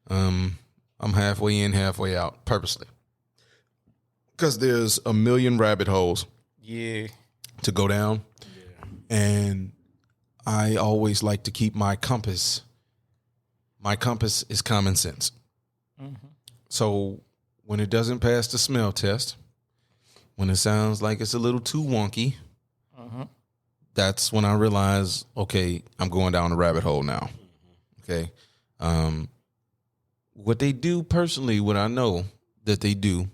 I'm halfway in, halfway out, purposely, because there's a million rabbit holes. Yeah. To go down, and I always like to keep my compass my compass is common sense. So when it doesn't pass the smell test, when it sounds like it's a little too wonky, that's when I realize, okay, I'm going down the rabbit hole now. Okay. What they do personally, what I know that they do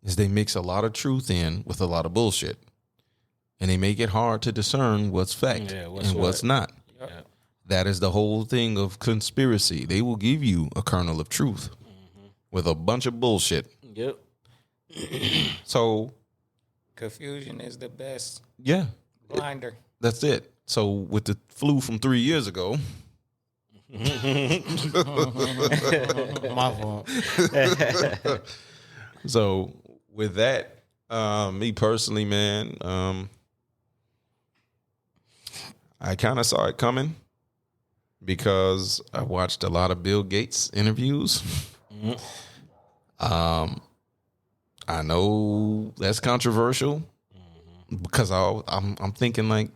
is they mix a lot of truth in with a lot of bullshit. And they make it hard to discern what's fact and what's not. Yep. That is the whole thing of conspiracy. They will give you a kernel of truth with a bunch of bullshit. Yep. So Confusion is the best blinder. that's it. So with the flu from 3 years ago, My fault. so with that, me personally, man, I kind of saw it coming because I watched a lot of Bill Gates interviews. I know that's controversial because I'm thinking like,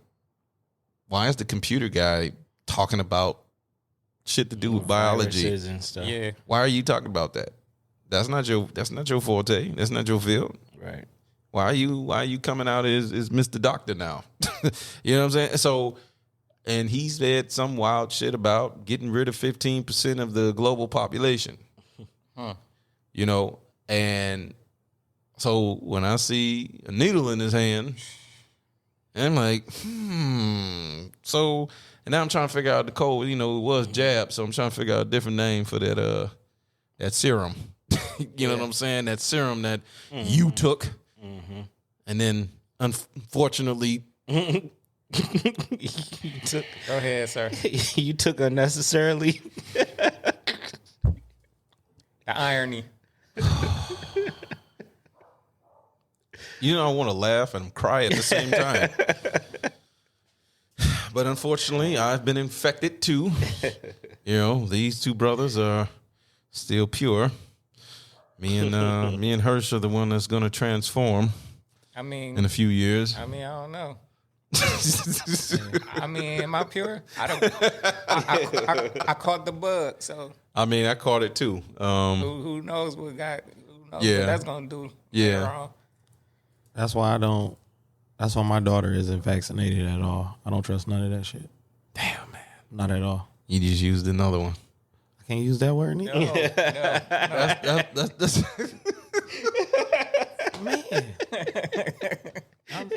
why is the computer guy talking about shit to do with biology Viruses and stuff. Yeah. Why are you talking about that? That's not your forte. That's not your field. Right. Why are you coming out as Mr. Doctor now? You know what I'm saying? So, and he said some wild shit about getting rid of 15% of the global population. You know, and so when I see a needle in his hand, I'm like, So, and now I'm trying to figure out the code. You know, it was jab, so I'm trying to figure out a different name for that serum. You know what I'm saying? That serum that you took, and then unfortunately, Go ahead, sir. You took unnecessarily. The irony. you know, I want to laugh and cry at the same time. But unfortunately, I've been infected too. You know, these two brothers are still pure. Me and Hirsch are the one that's going to transform I mean, in a few years. I don't know. I mean, am I pure? I caught the bug, so I mean, I caught it too. who knows what what that's gonna do later on. That's why my daughter isn't vaccinated at all. I don't trust none of that shit. Damn, man. Not at all. You just used another one. I can't use that word No, neither. That's Man.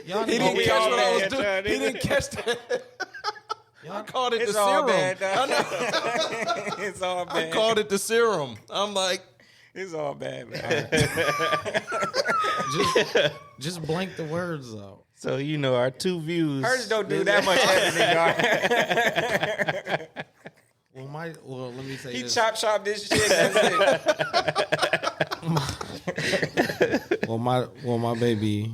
Y'all he didn't didn't we catch all what I was bad, doing. John, He didn't catch that. I called it It's the all serum. bad. It's all I bad. called it the serum. I'm like, It's all bad, man. just blank the words out. So you know our two views. Hers don't do that much editing, y'all. Well, let me say He this. chop this shit. That's it. Well, my baby,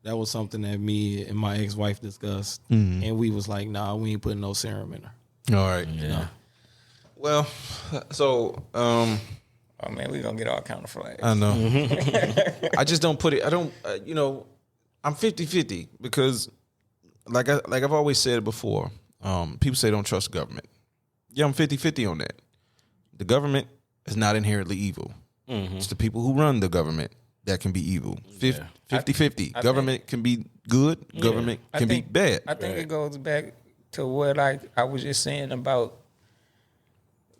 that was something that me and my ex-wife discussed, and we was like, nah, we ain't putting no serum in her. all right. Yeah. Well, so Oh man, we gonna get all kind of flags. I know. I just don't put it. I don't. I'm 50-50 because, like I've always said before. People say don't trust the government. Yeah, I'm 50-50 on that. The government is not inherently evil. It's the people who run the government that can be evil. 50-50. Government can be good. Government can be bad. I think it goes back to what I was just saying about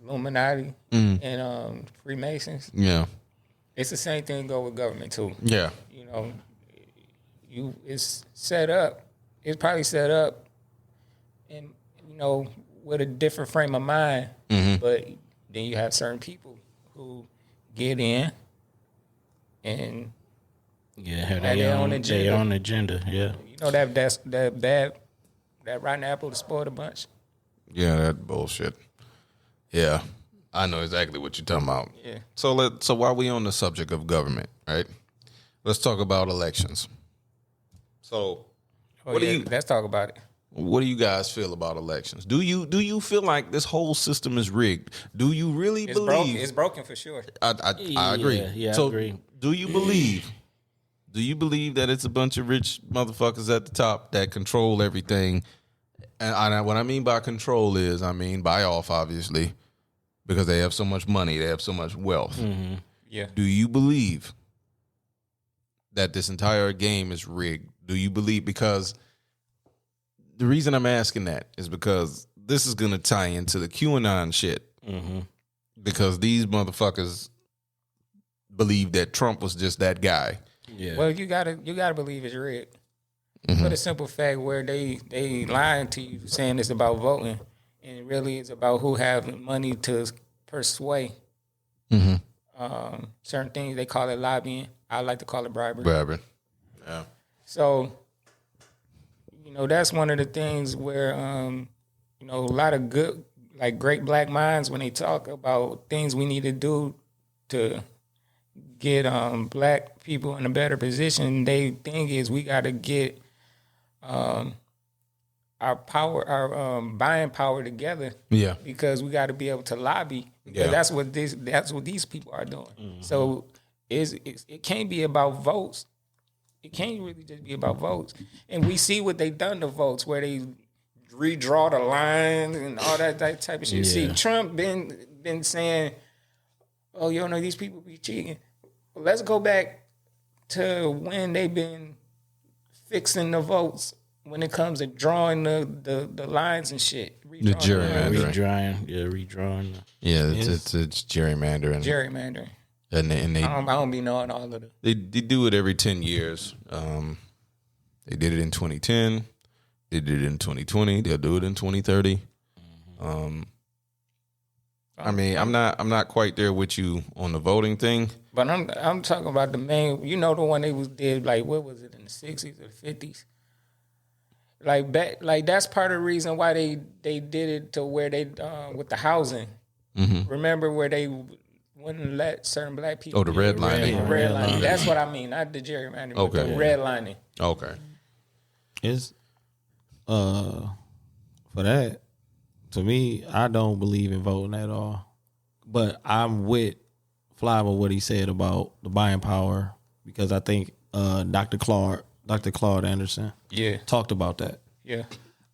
Illuminati and Freemasons. Yeah. It's the same thing go with government too. Yeah. You know, it's set up. It's probably set up, in with a different frame of mind. But then you have certain people who get in and Yeah, they they own on agenda. They on agenda. Yeah. that rotten apple to spoil the bunch. Yeah, that bullshit. Yeah. I know exactly what you're talking about. Yeah. So while we on the subject of government, right? Let's talk about elections. So Let's talk about it. what do you guys feel about elections? Do you feel like this whole system is rigged? Do you really It's believe broken. It's broken for sure. I agree. Yeah, so I agree. do you believe that it's a bunch of rich motherfuckers at the top that control everything? And what I mean by control is, I mean buy off, obviously. because they have so much money, they have so much wealth. Mm-hmm. Yeah. Do you believe that this entire game is rigged? Do you believe, because the reason I'm asking that is because this is going to tie into the QAnon shit. Mm-hmm. Because these motherfuckers believe that Trump was just that guy. Yeah. Well, you gotta believe it's rigged. Mm-hmm. For the simple fact where they lying to you saying it's about voting, and it really is about who have money to persuade certain things. They call it lobbying. I like to call it bribery. Bribery. Yeah. So, that's one of the things where, a lot of good, like great black minds, when they talk about things we need to do to get black people in a better position, they think is we got to get our power, our buying power together. Yeah. Because we got to be able to lobby. Because Yeah. that's what these people are doing. Mm-hmm. So it can't be about votes. It can't really just be about votes. And we see what they done to votes, where they redraw the lines and all that type of shit. Yeah. See, Trump been saying, "Oh, these people be cheating." Well, let's go back to when they've been fixing the votes when it comes to drawing the lines and shit. The gerrymandering. Redrawing. Yeah, it's gerrymandering. Gerrymandering. And they I don't be knowing all of it. They do it every 10 years. They did it in 2010. They did it in 2020. They'll do it in 2030. I mean, I'm not quite there with you on the voting thing. But I'm talking about the main. The one they did, like, what was it, in the 60s or the 50s? Like that's part of the reason why they did it to where they with the housing. Mm-hmm. Remember where they wouldn't let certain black people. Oh, the redlining. Redlining. That's what I mean, not the gerrymandering. Okay. But the redlining. Okay. It's for that, to me, I don't believe in voting at all. But I'm with Fly with what he said about the buying power, because I think Dr. Claude Anderson talked about that. Yeah.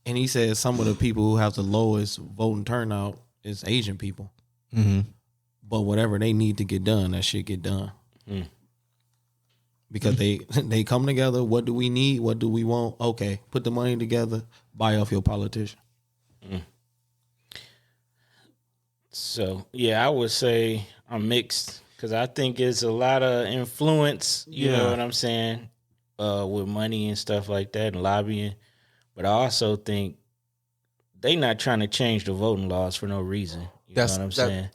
And he said some of the people who have the lowest voting turnout is Asian people. Mm-hmm. But whatever they need to get done, that shit get done. Because they come together. What do we need? What do we want? Okay, put the money together. Buy off your politician. So, yeah, I would say I'm mixed, because I think it's a lot of influence, you know what I'm saying, with money and stuff like that and lobbying. But I also think they not trying to change the voting laws for no reason. You know what I'm saying?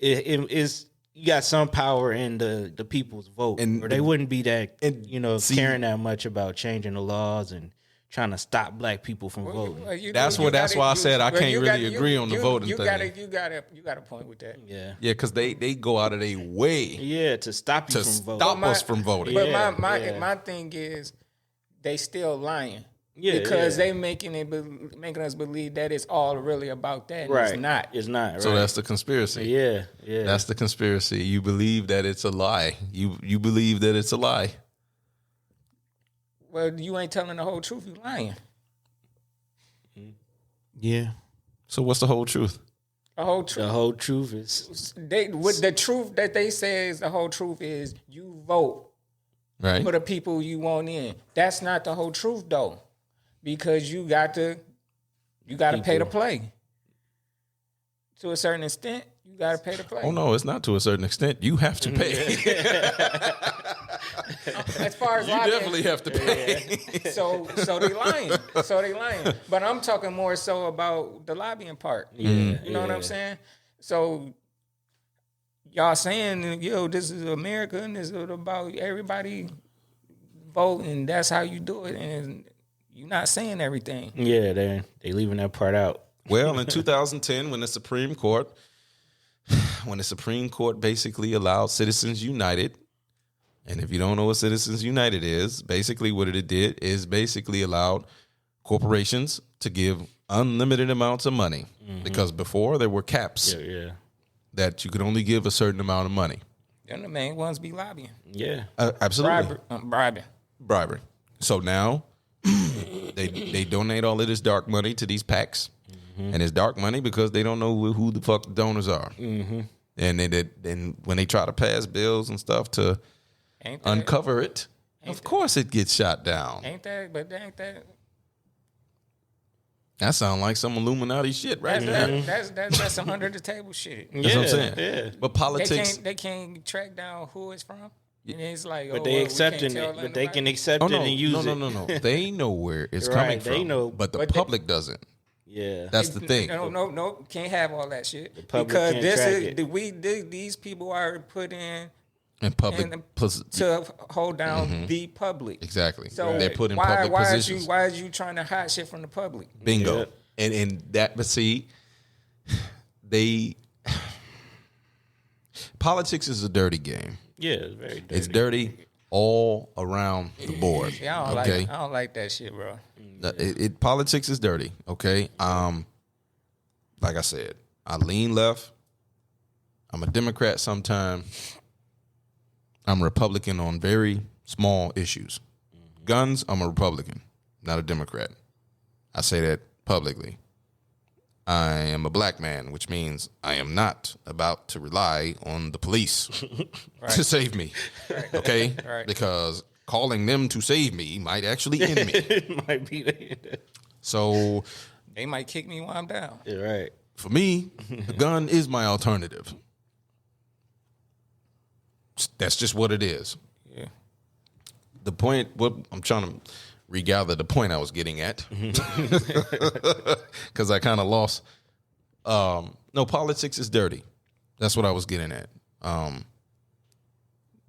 It's, you got some power in the people's vote, or they wouldn't be that, caring that much about changing the laws and trying to stop black people from voting. That's why I said I can't really agree on the voting thing. You got a point with that. Yeah, because they go out of their way, to stop you to from voting. stop us from voting. But my thing is, they still lying. Because they making us believe that it's all really about that. Right. It's not. It's not. Right. So that's the conspiracy. Yeah. That's the conspiracy. You believe that it's a lie. You believe that it's a lie. Well, you ain't telling the whole truth. You lying. Yeah. So what's the whole truth? The whole truth. The whole truth is the truth that they say is the whole truth is you vote Right. for the people you want in. That's not the whole truth though, because you got to pay to play. To a certain extent, you got to pay to play. Oh no, it's not to a certain extent. You have to pay. As far as You lobbying, definitely have to pay. So they lying. But I'm talking more so about the lobbying part. You know what I'm saying? So y'all saying, this is America and this is about everybody voting. That's how you do it, and you're not saying everything. Yeah, they leaving that part out. Well, in 2010, when the Supreme Court basically allowed Citizens United, and if you don't know what Citizens United is, basically what it did is basically allowed corporations to give unlimited amounts of money, because before there were caps that you could only give a certain amount of money. Then the main ones be lobbying. Yeah. Absolutely. Bribing. So now they donate all of this dark money to these PACs, And it's dark money because they don't know who the fuck the donors are. And then when they try to pass bills and stuff to uncover it, of course it gets shot down. Ain't that? That sounds like some Illuminati shit right there. That's some under the table shit. That's what I'm saying. Yeah. But politics, They can't track down who it's from. And it's like, But they accepting it. But they can accept it and use it. no. They know where it's coming from. They know, but the public doesn't. Yeah, That's the thing. No, can't have all that shit public because can't this track is these people are put in public to hold down the public. Exactly. So they're put in public positions. Why is you trying to hide shit from the public? Bingo. Yeah. And that, but see, politics is a dirty game. yeah, it's very dirty. It's dirty all around the board. Yeah, I don't like that shit, bro. Politics is dirty. Okay. Like I said, I lean left. I'm a Democrat sometimes. I'm a Republican on very small issues. Guns, I'm a Republican, not a Democrat. I say that publicly. I am a black man, which means I am not about to rely on the police to save me. Right. Okay? Right. Because calling them to save me might actually end me. It might be. So They might kick me while I'm down. Yeah, right. for me, a gun is my alternative. That's just what it is. Yeah. The point, what I'm trying to regather the point I was getting at, because I kind of lost. No, politics is dirty. That's what I was getting at.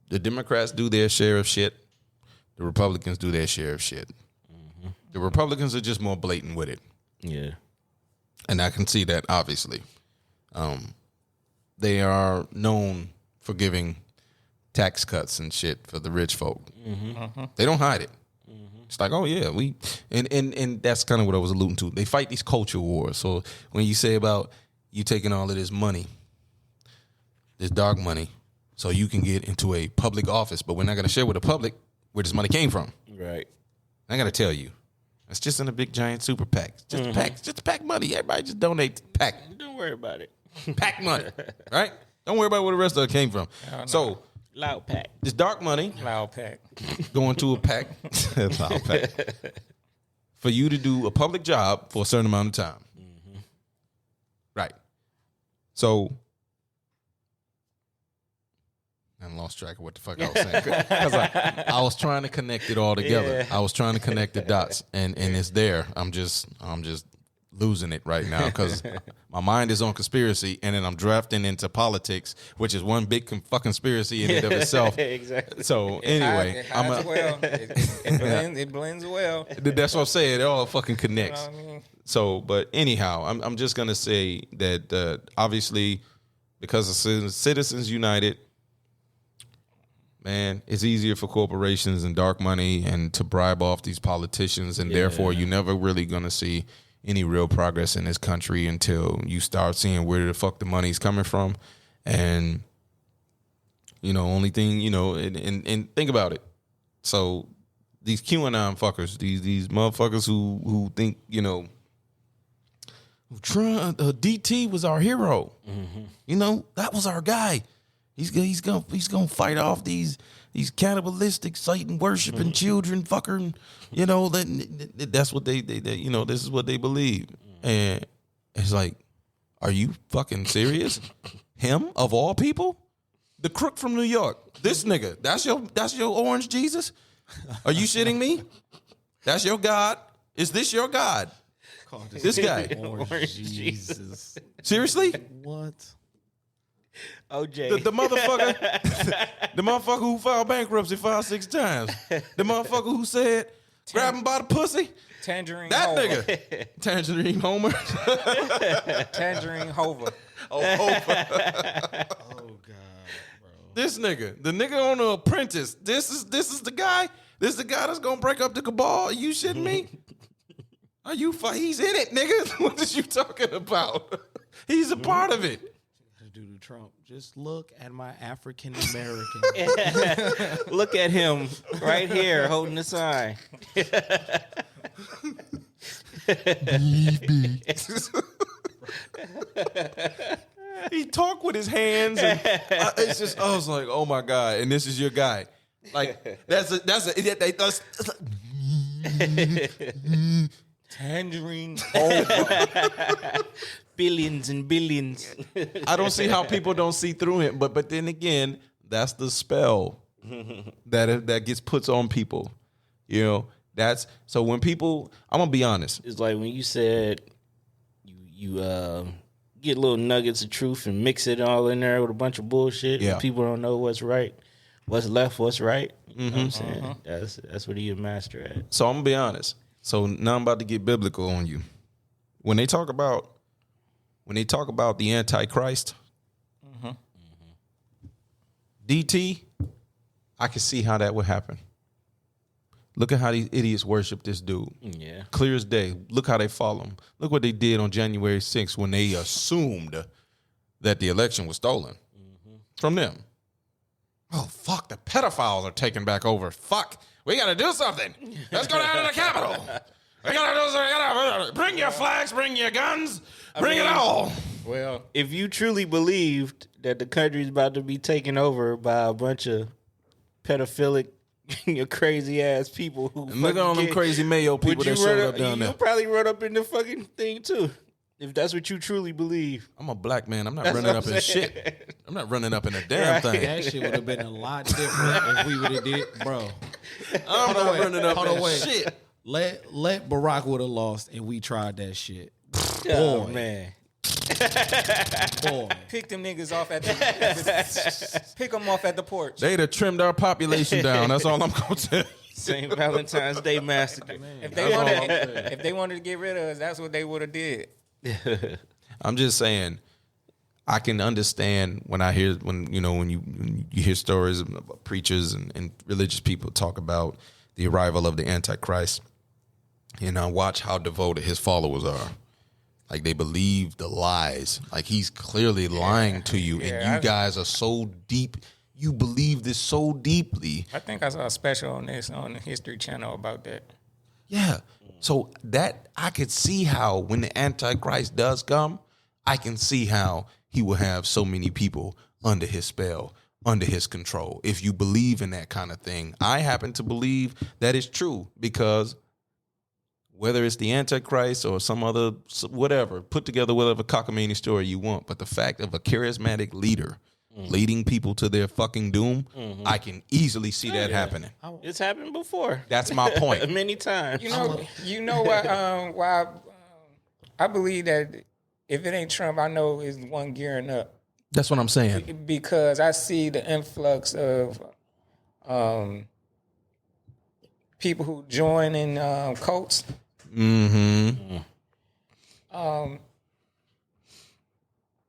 The Democrats do their share of shit. The Republicans do their share of shit. Mm-hmm. The Republicans are just more blatant with it. Yeah. And I can see that, obviously. They are known for giving tax cuts and shit for the rich folk. Mm-hmm. They don't hide it. Mm-hmm. It's like, oh yeah, and that's kind of what I was alluding to. They fight these culture wars. So when you say about you taking all of this money, this dark money, so you can get into a public office, but we're not going to share with the public where this money came from. Right. I got to tell you, it's just in a big giant super PAC. Just a PAC. Just a PAC money. Everybody just donate PAC. Don't worry about it. PAC money, right? Don't worry about where the rest of it came from. So Loud pack. this dark money Loud pack. going to a PAC, loud PAC, for you to do a public job for a certain amount of time. Mm-hmm. Right. So I lost track of what the fuck I was saying. 'Cause I was trying to connect it all together. Yeah. I was trying to connect the dots, and it's there. I'm just losing it right now because my mind is on conspiracy, and then I'm drafting into politics, which is one big fucking conspiracy in and of itself. Exactly. So anyway, It blends well. That's what I'm saying. It all fucking connects. You know what I mean? So, but anyhow, I'm just gonna say that obviously, because of Citizens United, man, it's easier for corporations and dark money and to bribe off these politicians, and therefore you're never really gonna see any real progress in this country until you start seeing where the fuck the money's coming from. And only thing, and think about it. So these QAnon fuckers, these motherfuckers who think, DT was our hero. Mm-hmm. That was our guy. He's gonna fight off these cannibalistic Satan worshiping children fucking. That's what they this is what they believe. And it's like, are you fucking serious? Him of all people, the crook from New York. This nigga. That's your orange Jesus. Are you shitting me? That's your God. Is this your God? This guy. Orange Jesus. Seriously? What? OJ. The motherfucker who filed bankruptcy 5-6 times. The motherfucker who said, grab him by the pussy. Tangerine That Hover. nigga. Tangerine Homer. Tangerine Hover. Oh, Homer. Oh God, bro. This nigga. The nigga on The Apprentice. This is the guy. This is the guy that's gonna break up the cabal. Are you shitting me? Are you he's in it, nigga. What is you talking about? He's a part of it. Do to Trump. Just look at my African American. Look at him right here holding the sign. Believe me. He talked with his hands, and it's just I was like, oh my god! And this is your guy. Like that's Tangerine. Billions and billions. I don't see how people don't see through him. But then again, that's the spell that gets put on people. You know, that's so when people. I'm gonna be honest. It's like when you said you get little nuggets of truth and mix it all in there with a bunch of bullshit. Yeah. And people don't know what's right, what's left, what's right. You know what I'm saying? That's what you a master at. So I'm gonna be honest. So now I'm about to get biblical on you. When they talk about the Antichrist, DT, I can see how that would happen. Look at how these idiots worship this dude. Yeah. Clear as day. Look how they follow him. Look what they did on January 6th when they assumed that the election was stolen from them. Oh, fuck, the pedophiles are taking back over. Fuck, we got to do something. Let's go down to the Capitol. We got to do something. Bring your flags, bring your guns, bring it all. Well, If you truly believed that the country's about to be taken over by a bunch of pedophilic, crazy ass people who And look at all them crazy Mayo people that showed up down there. You probably run up in the fucking thing too, if that's what you truly believe. I'm a black man. I'm not That's running what up I'm in saying. shit. I'm not running up in a damn thing. That shit would have been a lot different if we would have did, bro. I'm not running up in wait. shit. Let Barack would have lost, and we tried that shit. Oh Boy. man, Boy, pick them niggas off at the pick them off at the porch. They'd have trimmed our population down. That's all I'm going to tell you. St. Valentine's Day massacre. If they wanted to get rid of us, that's what they would have did. I'm just saying, I can understand when you hear stories of preachers and religious people talk about the arrival of the Antichrist, and I watch how devoted his followers are. Like they believe the lies. Like he's clearly lying to you, and you guys are so deep. You believe this so deeply. I think I saw a special on this on the History Channel about that. Yeah. So that I could see how when the Antichrist does come, I can see how he will have so many people under his spell, under his control. If you believe in that kind of thing, I happen to believe that is true because whether it's the Antichrist or some other whatever, put together whatever cockamamie story you want, but the fact of a charismatic leader leading people to their fucking doom, I can easily see that happening. It's happened before. That's my point. Many times. You know why I believe that if it ain't Trump, I know is one gearing up. That's what I'm saying. Because I see the influx of people who join in cults.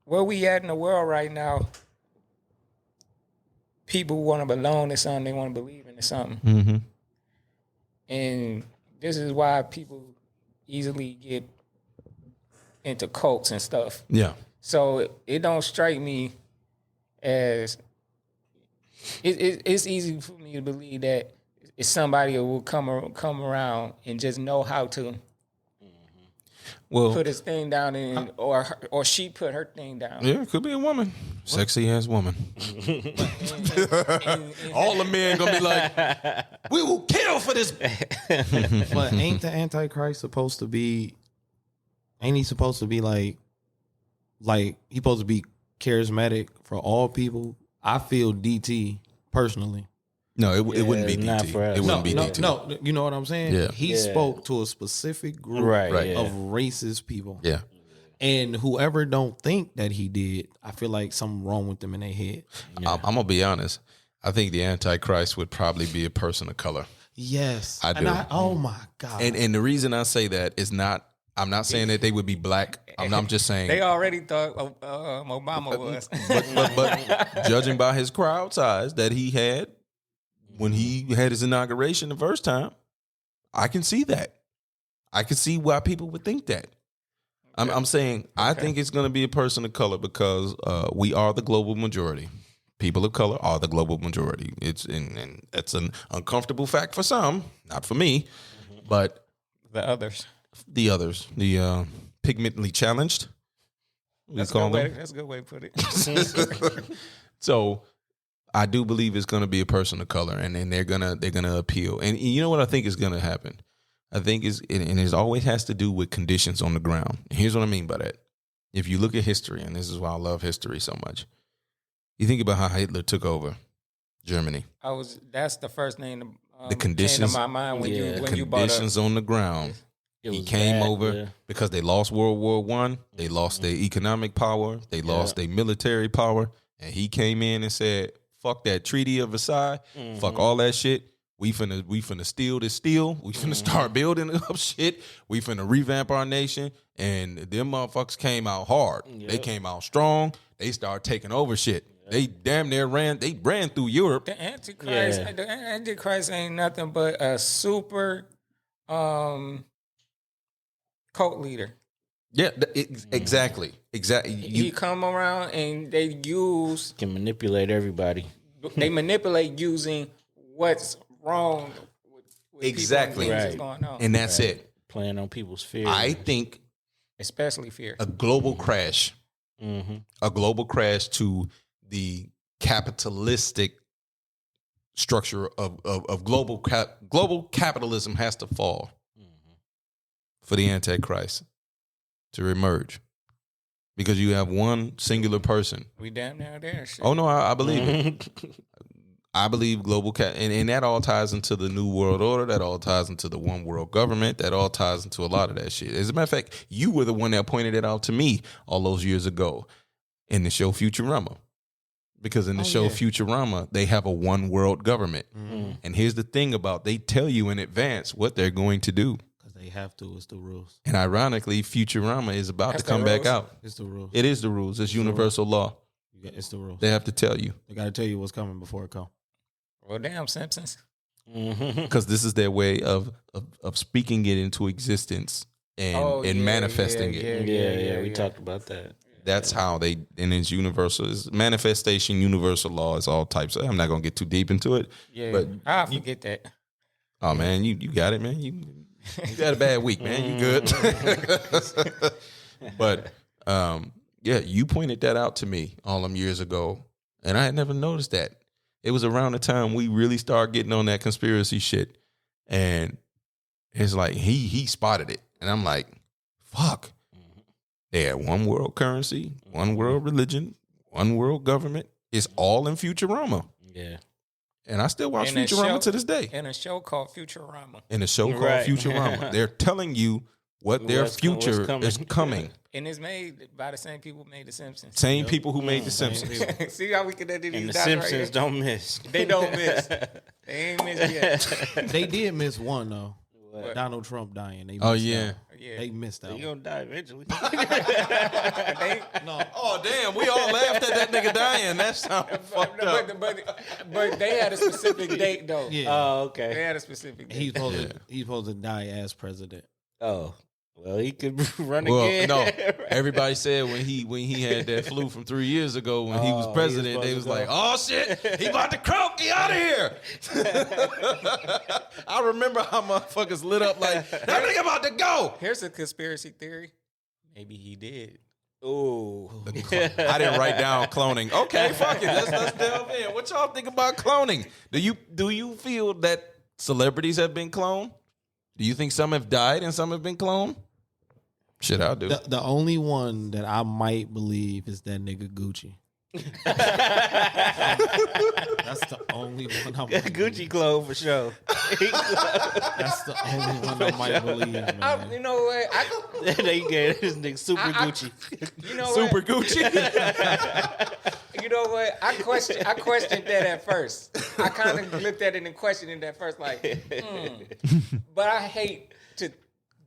Where we at in the world right now, people want to belong to something. They want to believe into something. And this is why people easily get into cults and stuff. Yeah. So it don't strike me as it's easy for me to believe that it's somebody who will come around and just know how to put his thing down in, or she put her thing down. Yeah, it could be a woman. Sexy ass woman. All the men gonna be like, we will kill for this. but ain't the Antichrist supposed to be? Ain't he supposed to be like he supposed to be charismatic for all people? I feel DT personally. No, it wouldn't be not DT. for us. It wouldn't be DT. No, you know what I'm saying? Yeah. He spoke to a specific group of racist people. Yeah. And whoever don't think that he did, I feel like something wrong with them in their head. I'm gonna be honest. I think the Antichrist would probably be a person of color. Yes. I do. Oh my God. And the reason I say that is not. I'm not saying that they would be black. I'm just saying They already thought Obama was. but judging by his crowd size that he had when he had his inauguration the first time, I can see that. I can see why people would think that. I'm saying I think it's going to be a person of color because we are the global majority. People of color are the global majority. And that's an uncomfortable fact for some, not for me, but The others. the others, the pigmentally challenged. That's a good way to put it. So I do believe it's going to be a person of color, and then they're gonna appeal. And you know what I think is going to happen? I think it always has to do with conditions on the ground. Here's what I mean by that. If you look at history, and this is why I love history so much, you think about how Hitler took over Germany. That's the first name. The conditions came to my mind when you brought up conditions on the ground. He came over because they lost World War I. They lost their economic power. They lost their military power. And he came in and said, fuck that Treaty of Versailles. Fuck all that shit. We finna steal this steel. We finna start building up shit. We finna revamp our nation. And them motherfuckers came out hard. Yep. They came out strong. They started taking over shit. Yep. They damn near ran through Europe. The Antichrist ain't nothing but a super cult leader. Yeah, exactly. He come around and they can manipulate everybody. They manipulate using what's wrong with exactly people and what's going on. And that's it. Playing on people's fear. I think, especially fear. A global crash. A global crash to the capitalistic structure of global capitalism has to fall for the Antichrist to emerge, because you have one singular person. We damn near there. Shit. Oh no, I believe it. I believe and that all ties into the New World Order. That all ties into the one world government. That all ties into a lot of that shit. As a matter of fact, you were the one that pointed it out to me all those years ago in the show Futurama. Because in the show Futurama, they have a one world government. And here's the thing about, they tell you in advance what they're going to do. Because they have to. It's the rules. And ironically, Futurama is about to come back out. It's the rules. It is the rules. It's universal law. It's the rules. They have to tell you. They got to tell you what's coming before it comes. Well, damn, Simpsons. Because this is their way of speaking it into existence and manifesting it. Yeah. We talked about that. That's how they, and it's universal. It's manifestation, universal law. It's all types of, I'm not going to get too deep into it. Yeah, but I forget that. Oh, man, you got it, man. You had a bad week, man. You good. But, you pointed that out to me all them years ago, and I had never noticed that. It was around the time we really started getting on that conspiracy shit, and it's like he spotted it, and I'm like, fuck. They had one world currency, one world religion, one world government. It's all in Futurama. Yeah. And I still watch Futurama to this day. In a show called Futurama. Futurama. They're telling you what their future is coming. And it's made by the same people who made The Simpsons. Same people who made The Simpsons. See how we connected these dots. And The Simpsons don't miss. They don't miss. They ain't missed yet. They did miss one, though. What? Donald Trump dying. They missed Yeah. They missed out. He gonna die eventually. No. Oh damn! We all laughed at that nigga dying. That sounded fucked up. But they had a specific date though. Yeah. Oh, okay. They had a specific date. He's supposed to die as president. Oh. Well, he could run again. No, everybody said when he had that flu from 3 years ago when he was president, they was like, "Oh shit, he about to croak, get out of here!" I remember how motherfuckers lit up like that nigga about to go. Here's a conspiracy theory: maybe he did. Oh, I didn't write down cloning. Okay, fuck it, let's delve in. What y'all think about cloning? Do you feel that celebrities have been cloned? Do you think some have died and some have been cloned? Shit, I do. The only one that I might believe is that nigga Gucci. That's the only one I believe. Gucci clone for sure. That's the only one I might believe, man. You know what? They gave this nigga Super Gucci. You know Super what? Gucci. You know what? I questioned that at first. I kind of looked at it and questioned it at first, like, But I hate to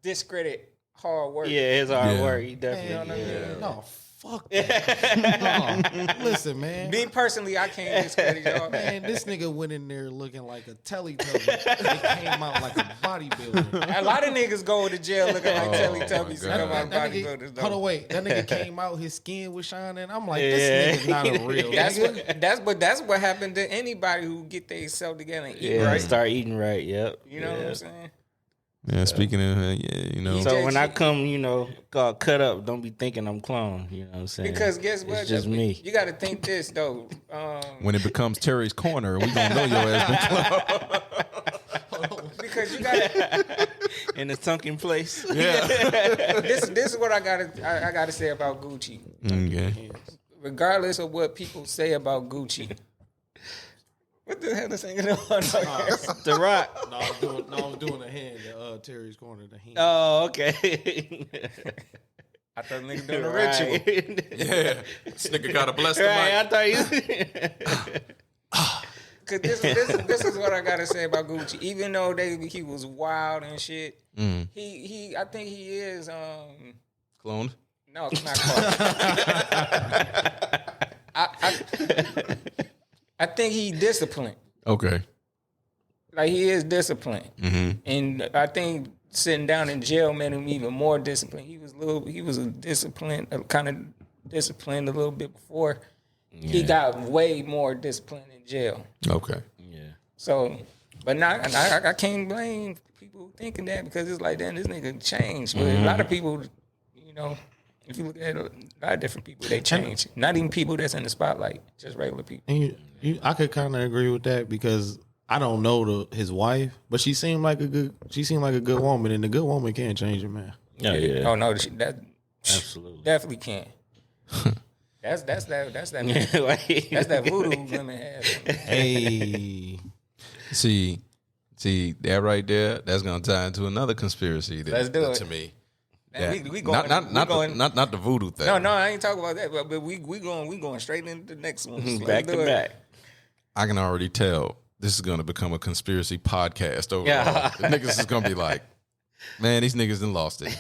discredit hard work. Yeah, it's hard work. He definitely. No, fuck that. No. Listen, man. Me personally, I can't discredit y'all. Man, this nigga went in there looking like a Teletubby. They came out like a bodybuilder. A lot of niggas go to jail looking like Teletubbies and come out That bodybuilders. nigga, hold on, wait. That nigga came out, his skin was shining. I'm like, this nigga's not a real nigga. That's what happened to anybody who get themselves together and eat right. right. Start eating right. Yep. You know what I'm saying? Yeah, speaking of, you know. So when I come, got cut up, don't be thinking I'm clone. You know what I'm saying? Because guess what? It's just me. You got to think this though. When it becomes Terry's corner, we gonna know your ass been clone. Because you got to in a sunken place. Yeah. this is what I gotta say about Gucci. Okay. Regardless of what people say about Gucci. What the hell is singing on? The Rock. No, I was doing a hand to Terry's corner. The hand. Oh, okay. I thought nigga doing a Right. ritual. Yeah. This nigga gotta bless the Right, I mic. thought you. Cause this is what I gotta say about Gucci. Even though he was wild and shit, he I think he is Cloned. no, it's not close. I think he disciplined. Okay. Like he is disciplined, and I think sitting down in jail made him even more disciplined. He was a disciplined, kind of disciplined a little bit before. Yeah. He got way more disciplined in jail. Okay. Yeah. So, but not, I can't blame people thinking that because it's like, damn, this nigga changed. But a lot of people, if you look at a lot of different people, they change. Not even people that's in the spotlight, just regular people. And I could kind of agree with that because I don't know his wife, but she seemed like a good woman, and a good woman can't change a man. Oh, yeah. Oh no, that Absolutely. definitely can't. That's that voodoo women have. Hey, See that right there. That's gonna tie into another conspiracy. Let's do it. To me. Man, Yeah. we going, not the voodoo thing. No, I ain't talking about that. But we going straight into the next one. Back to back. I can already tell this is gonna become a conspiracy podcast overall. Yeah. The niggas is gonna be like, man, these niggas done lost it.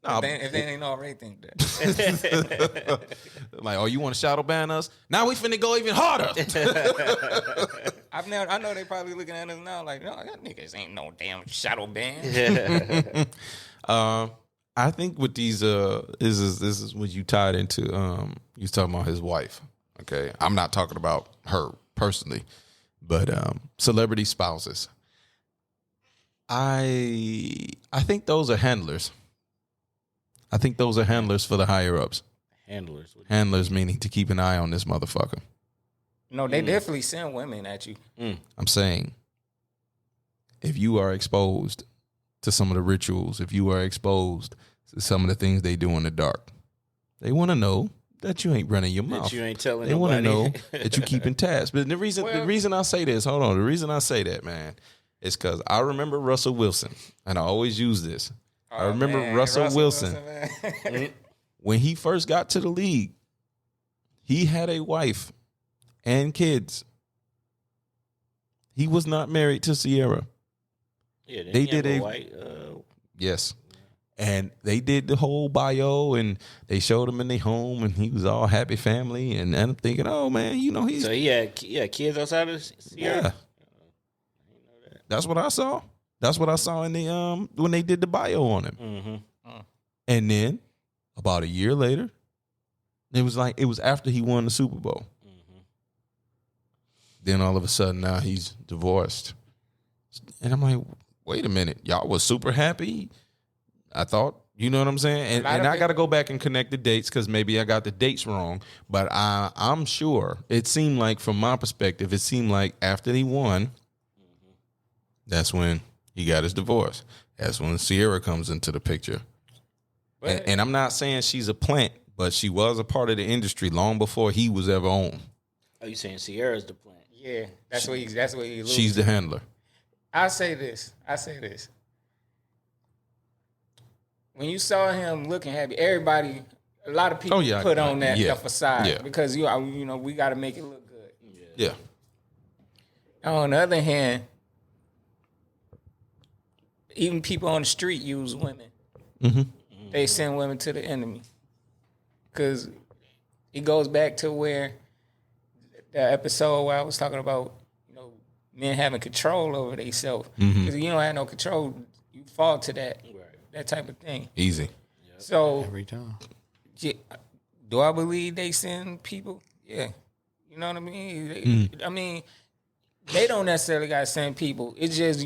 If they ain't already think that. Like, oh, you want to shadow ban us? Now we finna go even harder. I know they probably looking at us now like, no, that niggas ain't no damn shadow band. I think with these this is what you tied into. You was talking about his wife. Okay, I'm not talking about her personally, but celebrity spouses. I think those are handlers. I think those are handlers for the higher ups. Handlers meaning to keep an eye on this motherfucker. No, they definitely send women at you. I'm saying, if you are exposed to some of the rituals, if you are exposed to some of the things they do in the dark, they want to know that you ain't running your mouth. That you ain't telling They want to nobody. know that you keep in tabs. But the reason I say this, hold on, the reason I say that, man, is because I remember Russell Wilson, and I always use this. I remember Russell Wilson when he first got to the league, he had a wife and kids. He was not married to Sierra. Yeah, They did a white. Yes. And they did the whole bio, and they showed him in their home, and he was all happy family. And I'm thinking, oh man, he's So he had kids outside of Sierra. yeah. That's what I saw. That's what I saw in the when they did the bio on him. Mm-hmm. And then about a year later, it was after he won the Super Bowl. Mm-hmm. Then all of a sudden now he's divorced, and I'm like, wait a minute, y'all was super happy. I thought, you know what I'm saying? And I got to go back and connect the dates because maybe I got the dates wrong. But I'm sure it seemed like, from my perspective, after he won, that's when he got his divorce. That's when Sierra comes into the picture. And I'm not saying she's a plant, but she was a part of the industry long before he was ever on. Oh, you saying Sierra's the plant? Yeah, that's what he She's the handler. I say this. When you saw him looking happy, a lot of people put on that the facade because we got to make it look good. Yeah. On the other hand, even people on the street use women. Mm-hmm. They send women to the enemy because it goes back to where the episode where I was talking about men having control over themselves. Because you don't have no control, you fall to that type of thing. Easy. So every time. Yeah, do I believe they send people? Yeah. You know what I mean? I mean, they don't necessarily got to send people. It's just,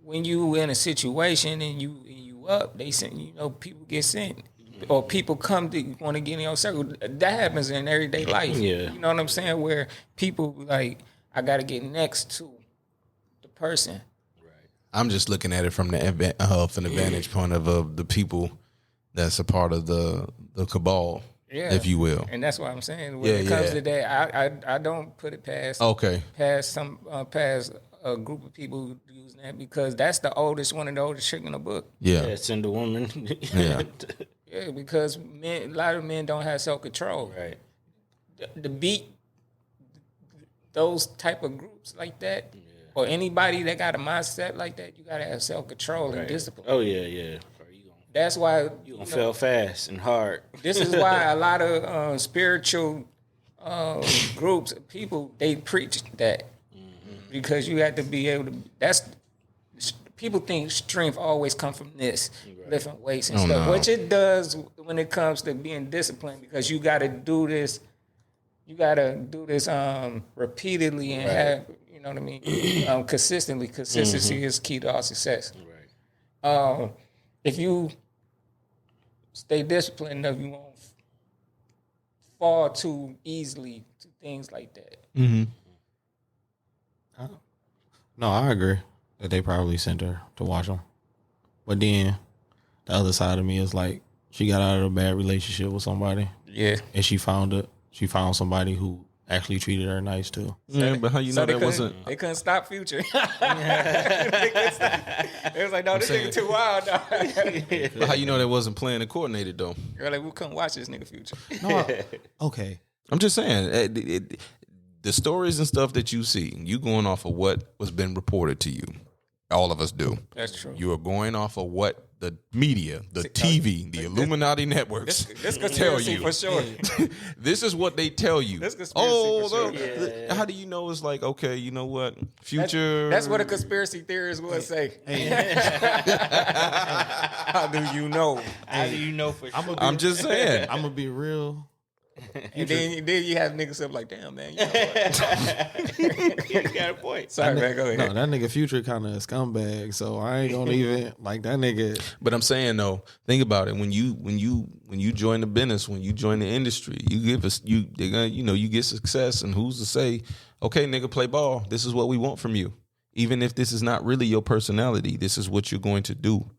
when you in a situation and you up, they send, you know, people get sent. Or people come to want to get in your circle. That happens in everyday life. Yeah. You know what I'm saying? Where people like, I got to get next to the person. I'm just looking at it from the vantage point of the people that's a part of the cabal, if you will. And that's what I'm saying. When it comes to that, I don't put it past past a group of people using that, because that's one of the oldest trick in the book. Yeah, send a woman. Yeah. Yeah, because a lot of men don't have self-control. Right. The beat, those type of groups like that, or anybody that got a mindset like that, you got to have self-control and discipline. Oh, yeah. That's why you gonna fail fast and hard. This is why a lot of spiritual groups, people, they preach that. Because you have to be able to, people think strength always come from this, lifting weights and stuff, which it does when it comes to being disciplined, because you got to do this. You got to do this repeatedly and have, you know what I mean, consistently. Consistency is key to all success. Right. If you stay disciplined enough, you won't fall too easily to things like that. Mm-hmm. No, I agree that they probably sent her to watch them. But then the other side of me is like, she got out of a bad relationship with somebody. Yeah. And she found somebody who actually treated her nice too. Yeah, but how you know that wasn't? They couldn't stop Future. They was like, no, this nigga too wild, dog. But how you know that wasn't planned and coordinated though? Girl, like, we couldn't watch this nigga Future. No, okay. I'm just saying, the stories and stuff that you see, you going off of what was been reported to you. All of us do. That's true. You are going off of what the media, the TV, the Illuminati networks this tell you. for sure. This is what they tell you. This conspiracy for sure. How do you know it's like, okay, you know what? Future. That's what a conspiracy theorist would say. How do you know? How do you know for sure? I'm just saying. I'm gonna be real. And then you have niggas up like, damn, man. You know what? You got a point. Sorry, man. Go ahead. No, that nigga Future kind of a scumbag, so I ain't gonna even like that nigga. But I'm saying though, think about it. When you join the business, when you join the industry, you give us you get success, and who's to say, okay, nigga, play ball. This is what we want from you. Even if this is not really your personality, this is what you're going to do.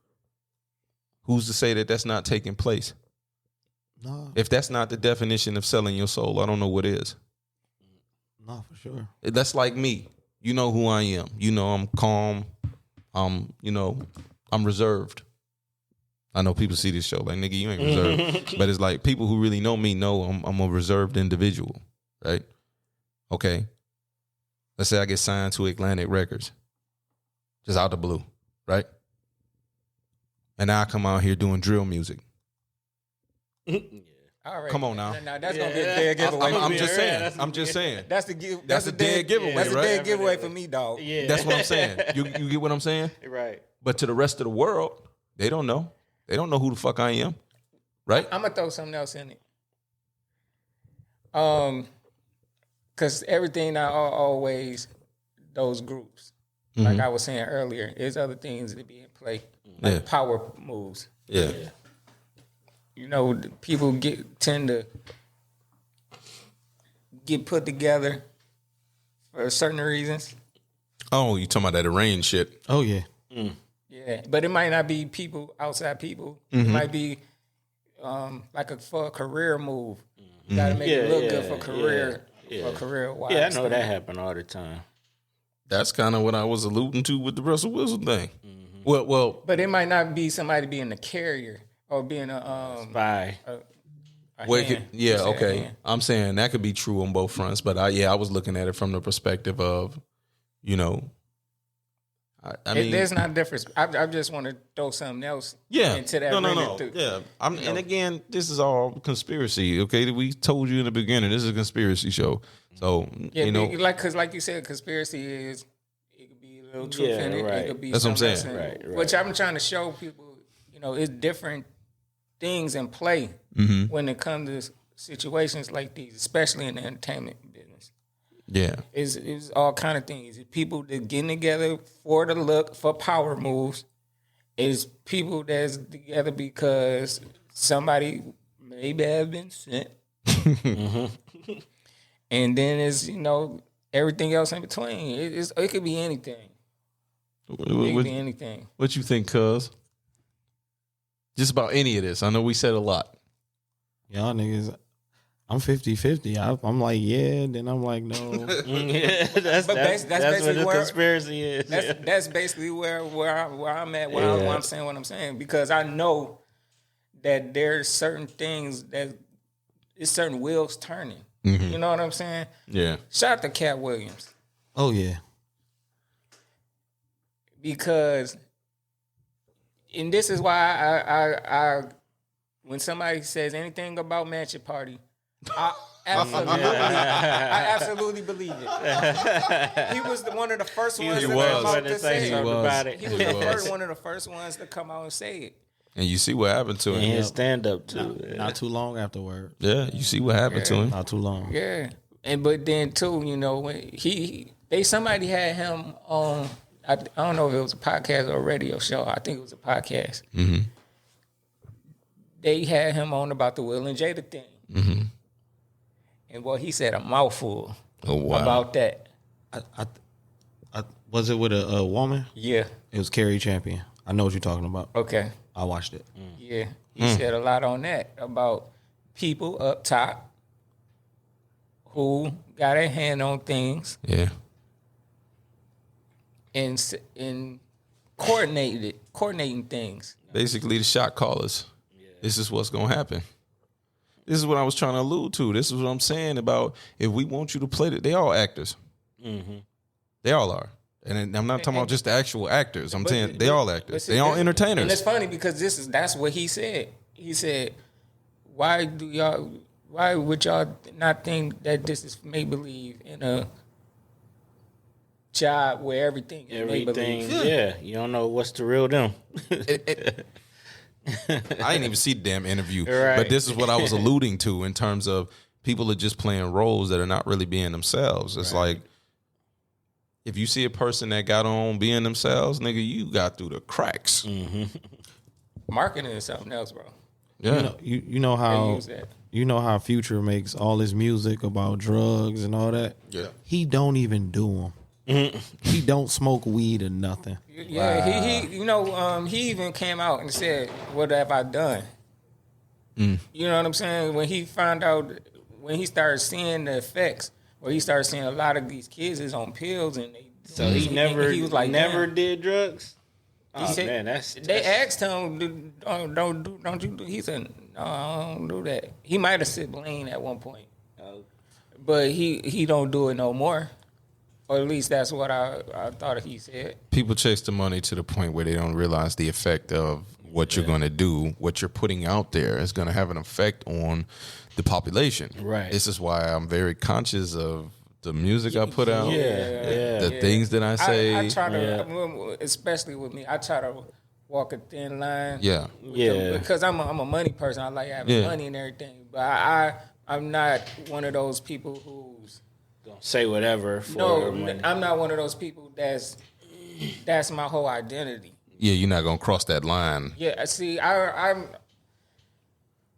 Who's to say that that's not taking place? No. If that's not the definition of selling your soul, I don't know what is. No, for sure. That's like me. You know who I am. You know I'm calm. I'm reserved. I know people see this show like, nigga, you ain't reserved. But it's like people who really know me know I'm a reserved individual, right? Okay. Let's say I get signed to Atlantic Records. Just out the blue, right? And now I come out here doing drill music. All right. Come on now. Now that's gonna be a dead giveaway. I'm just saying. That's a dead giveaway, That's right? a dead giveaway for me, dog. Yeah. That's what I'm saying. You get what I'm saying? Right. But to the rest of the world, they don't know. They don't know who the fuck I am, right? I'm gonna throw something else in it. Because everything not always those groups. Like I was saying earlier, there's other things that be in play, like power moves. Yeah. You know, people tend to get put together for certain reasons. Oh, you talking about that arranged shit? Oh yeah. Yeah, but it might not be people, outside people. It might be for a career move. You gotta make it look good for career. For career wise. Yeah, I know that happen all the time. That's kind of what I was alluding to with the Russell Wilson thing. Well, but it might not be somebody being a carrier or being a spy. Okay. I'm saying that could be true on both fronts, but I was looking at it from the perspective of, I mean, there's not a difference. I just want to throw something else into that. No. Yeah. And again, this is all conspiracy, okay? We told you in the beginning, this is a conspiracy show. So, because like you said, conspiracy is, it could be a little truth in it. It could be that's what I'm saying. Right. Which I'm trying to show people, it's different things in play when it comes to situations like these, especially in the entertainment business. Yeah. It's all kind of things. It's people that getting together for the look, for power moves. It's people that's together because somebody maybe have been sent. And then it's, everything else in between. It could be anything. It could be anything. What you think, cuz? Just about any of this. I know we said a lot. Y'all niggas, I'm 50-50. I'm like, yeah, then I'm like, no. Yeah, that's what the conspiracy is. That's basically where I'm at, where I'm saying what I'm saying. Because I know that there's certain things that it's certain wheels turning. You know what I'm saying? Yeah. Shout out to Cat Williams. Oh, yeah. Because, and this is why I when somebody says anything about Mansion Party, I absolutely believe it. He was one of the first ones to come out to say it. He was one of the first ones to come out and say it. And you see what happened to him. And his stand up too. Not too long afterward. Yeah, you see what happened to him. Not too long. Yeah. But then too, when somebody had him on, I don't know if it was a podcast or a radio show. I think it was a podcast. Mm-hmm. They had him on about the Will and Jada thing. Mm-hmm. And he said a mouthful about that. I was it with a woman? Yeah. It was Carrie Champion. I know what you're talking about. Okay. I watched it. Yeah. He said a lot on that about people up top who got a hand on things. Yeah. And coordinating things. Basically, the shot callers. Yeah. This is what's going to happen. This is what I was trying to allude to. This is what I'm saying about if we want you to play it. They all actors. Mm-hmm. They all are. And I'm not talking about just the actual actors. I'm saying they all actors. They all entertainers. And it's funny because that's what he said. He said, why would y'all not think that this is make-believe in a job where everything is make-believe? Yeah. You don't know what's the real them. I didn't even see the damn interview. Right. But this is what I was alluding to in terms of people are just playing roles that are not really being themselves. It's like, if you see a person that got on being themselves, nigga, you got through the cracks. Mm-hmm. Marketing is something else, bro. Yeah. You know how Future makes all his music about drugs and all that? Yeah. He don't even do them. He don't smoke weed or nothing. Yeah, he even came out and said, "What have I done?" You know what I'm saying? When he found out, when he started seeing the effects, where he started seeing a lot of these kids is on pills, and he was like never did drugs. He said, they asked him, "Don't you do?" He said, "No, I don't do that." He might have said Blaine at one point, but he don't do it no more. Or at least that's what I thought he said. People chase the money to the point where they don't realize the effect of what you're going to do, what you're putting out there is going to have an effect on the population. Right. This is why I'm very conscious of the music I put out, the Yeah. things that I say. I try to, especially with me, I try to walk a thin line. Yeah. Because I'm a money person. I like having money and everything. But I'm not one of those people who's gonna say whatever for money. I'm not one of those people that's my whole identity. Yeah, you're not gonna cross that line. Yeah, see, I'm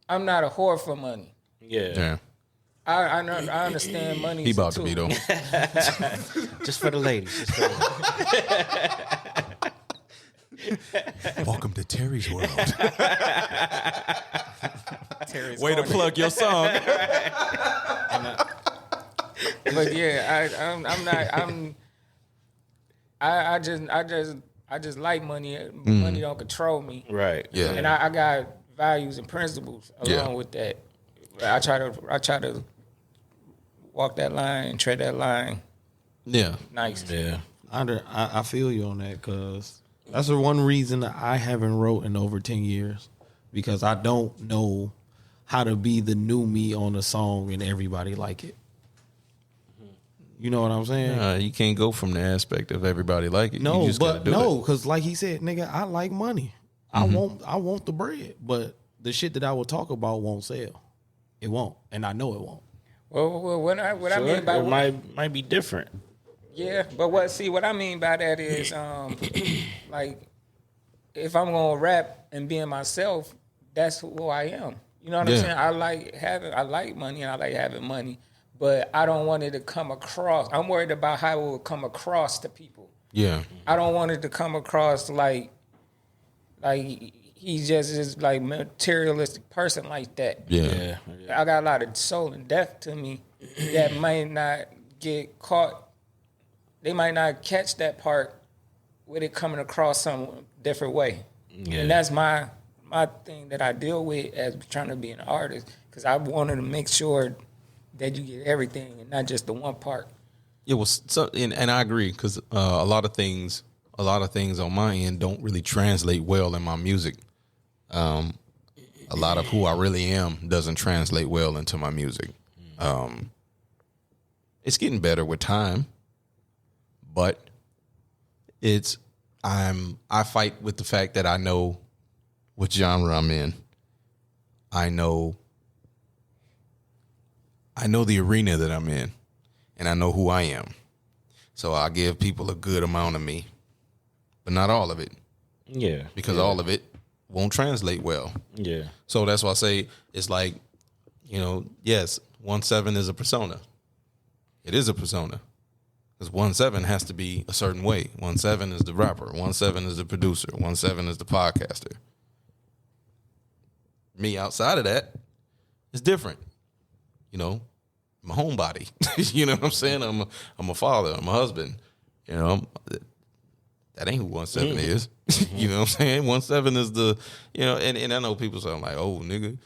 not a whore for money. Yeah. I understand money. He about to be though. Just for the ladies. Welcome to Terry's world. Terry's Way to plug your song. But yeah, I just like money. Money don't control me. Right. Yeah. And I got values and principles along with that. I try to walk that line and tread that line. Yeah. Nice. Yeah. I feel you on that because that's the one reason that I haven't wrote in over 10 years because I don't know how to be the new me on a song and everybody like it. You know what I'm saying? You can't go from the aspect of everybody like it. No, you just but do because like he said, nigga, I like money. Mm-hmm. I want the bread, but the shit that I will talk about won't sell. It won't, and I know it won't. Well, what I mean by might be different. yeah, but what I mean by that is like if I'm gonna rap and being myself, that's who I am. You know what I'm saying? I like money and I like having money, but I don't want it to come across. I'm worried about how it will come across to people. Yeah. I don't want it to come across like he just is like materialistic person like that. Yeah. I got a lot of soul and depth to me that might not get caught. They might not catch that part with it coming across some different way. Yeah. And that's my thing that I deal with as trying to be an artist, because I wanted to make sure that you get everything and not just the one part. Yeah, well, and I agree, because a lot of things on my end don't really translate well in my music. A lot of who I really am doesn't translate well into my music. It's getting better with time, but I fight with the fact that I know what genre I'm in. I know the arena that I'm in, and I know who I am. So I give people a good amount of me, but not all of it. Yeah. Because all of it won't translate well. Yeah. So that's why I say it's like, yes, 1-7 is a persona. It is a persona. Because 1-7 has to be a certain way. 1-7 is the rapper. 1-7 is the producer. 1-7 is the podcaster. Me outside of that is different. I'm a homebody. You know what I'm saying? I'm a father. I'm a husband. That ain't who 1-7 is. You know what I'm saying? 1-7 is the, and I know people sound like, oh, nigga, you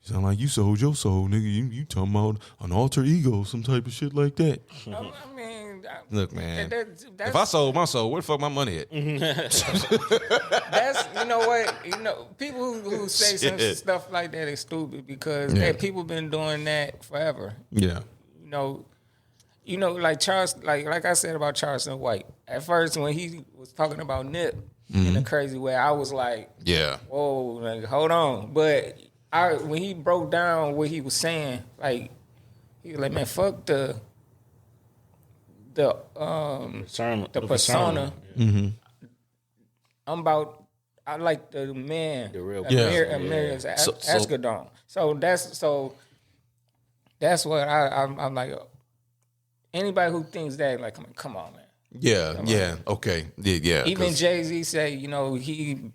sound like you sold your soul, nigga. You talking about an alter ego, some type of shit like that. I mean, look, man, that's, if I sold my soul, where the fuck my money at? That's, people who say some stuff like that is stupid, because people been doing that forever. Yeah. Like Charles, like I said about Charleston White. At first, when he was talking about Nip in a crazy way, I was like, yeah, whoa, like, hold on. But when he broke down what he was saying, like, he was like, man, fuck the persona. Mm-hmm. I like the man, the real Amir Escadon. So that's what I'm like. Anybody who thinks that, like, come on, man. Yeah. Okay. Yeah. Even Jay-Z say, he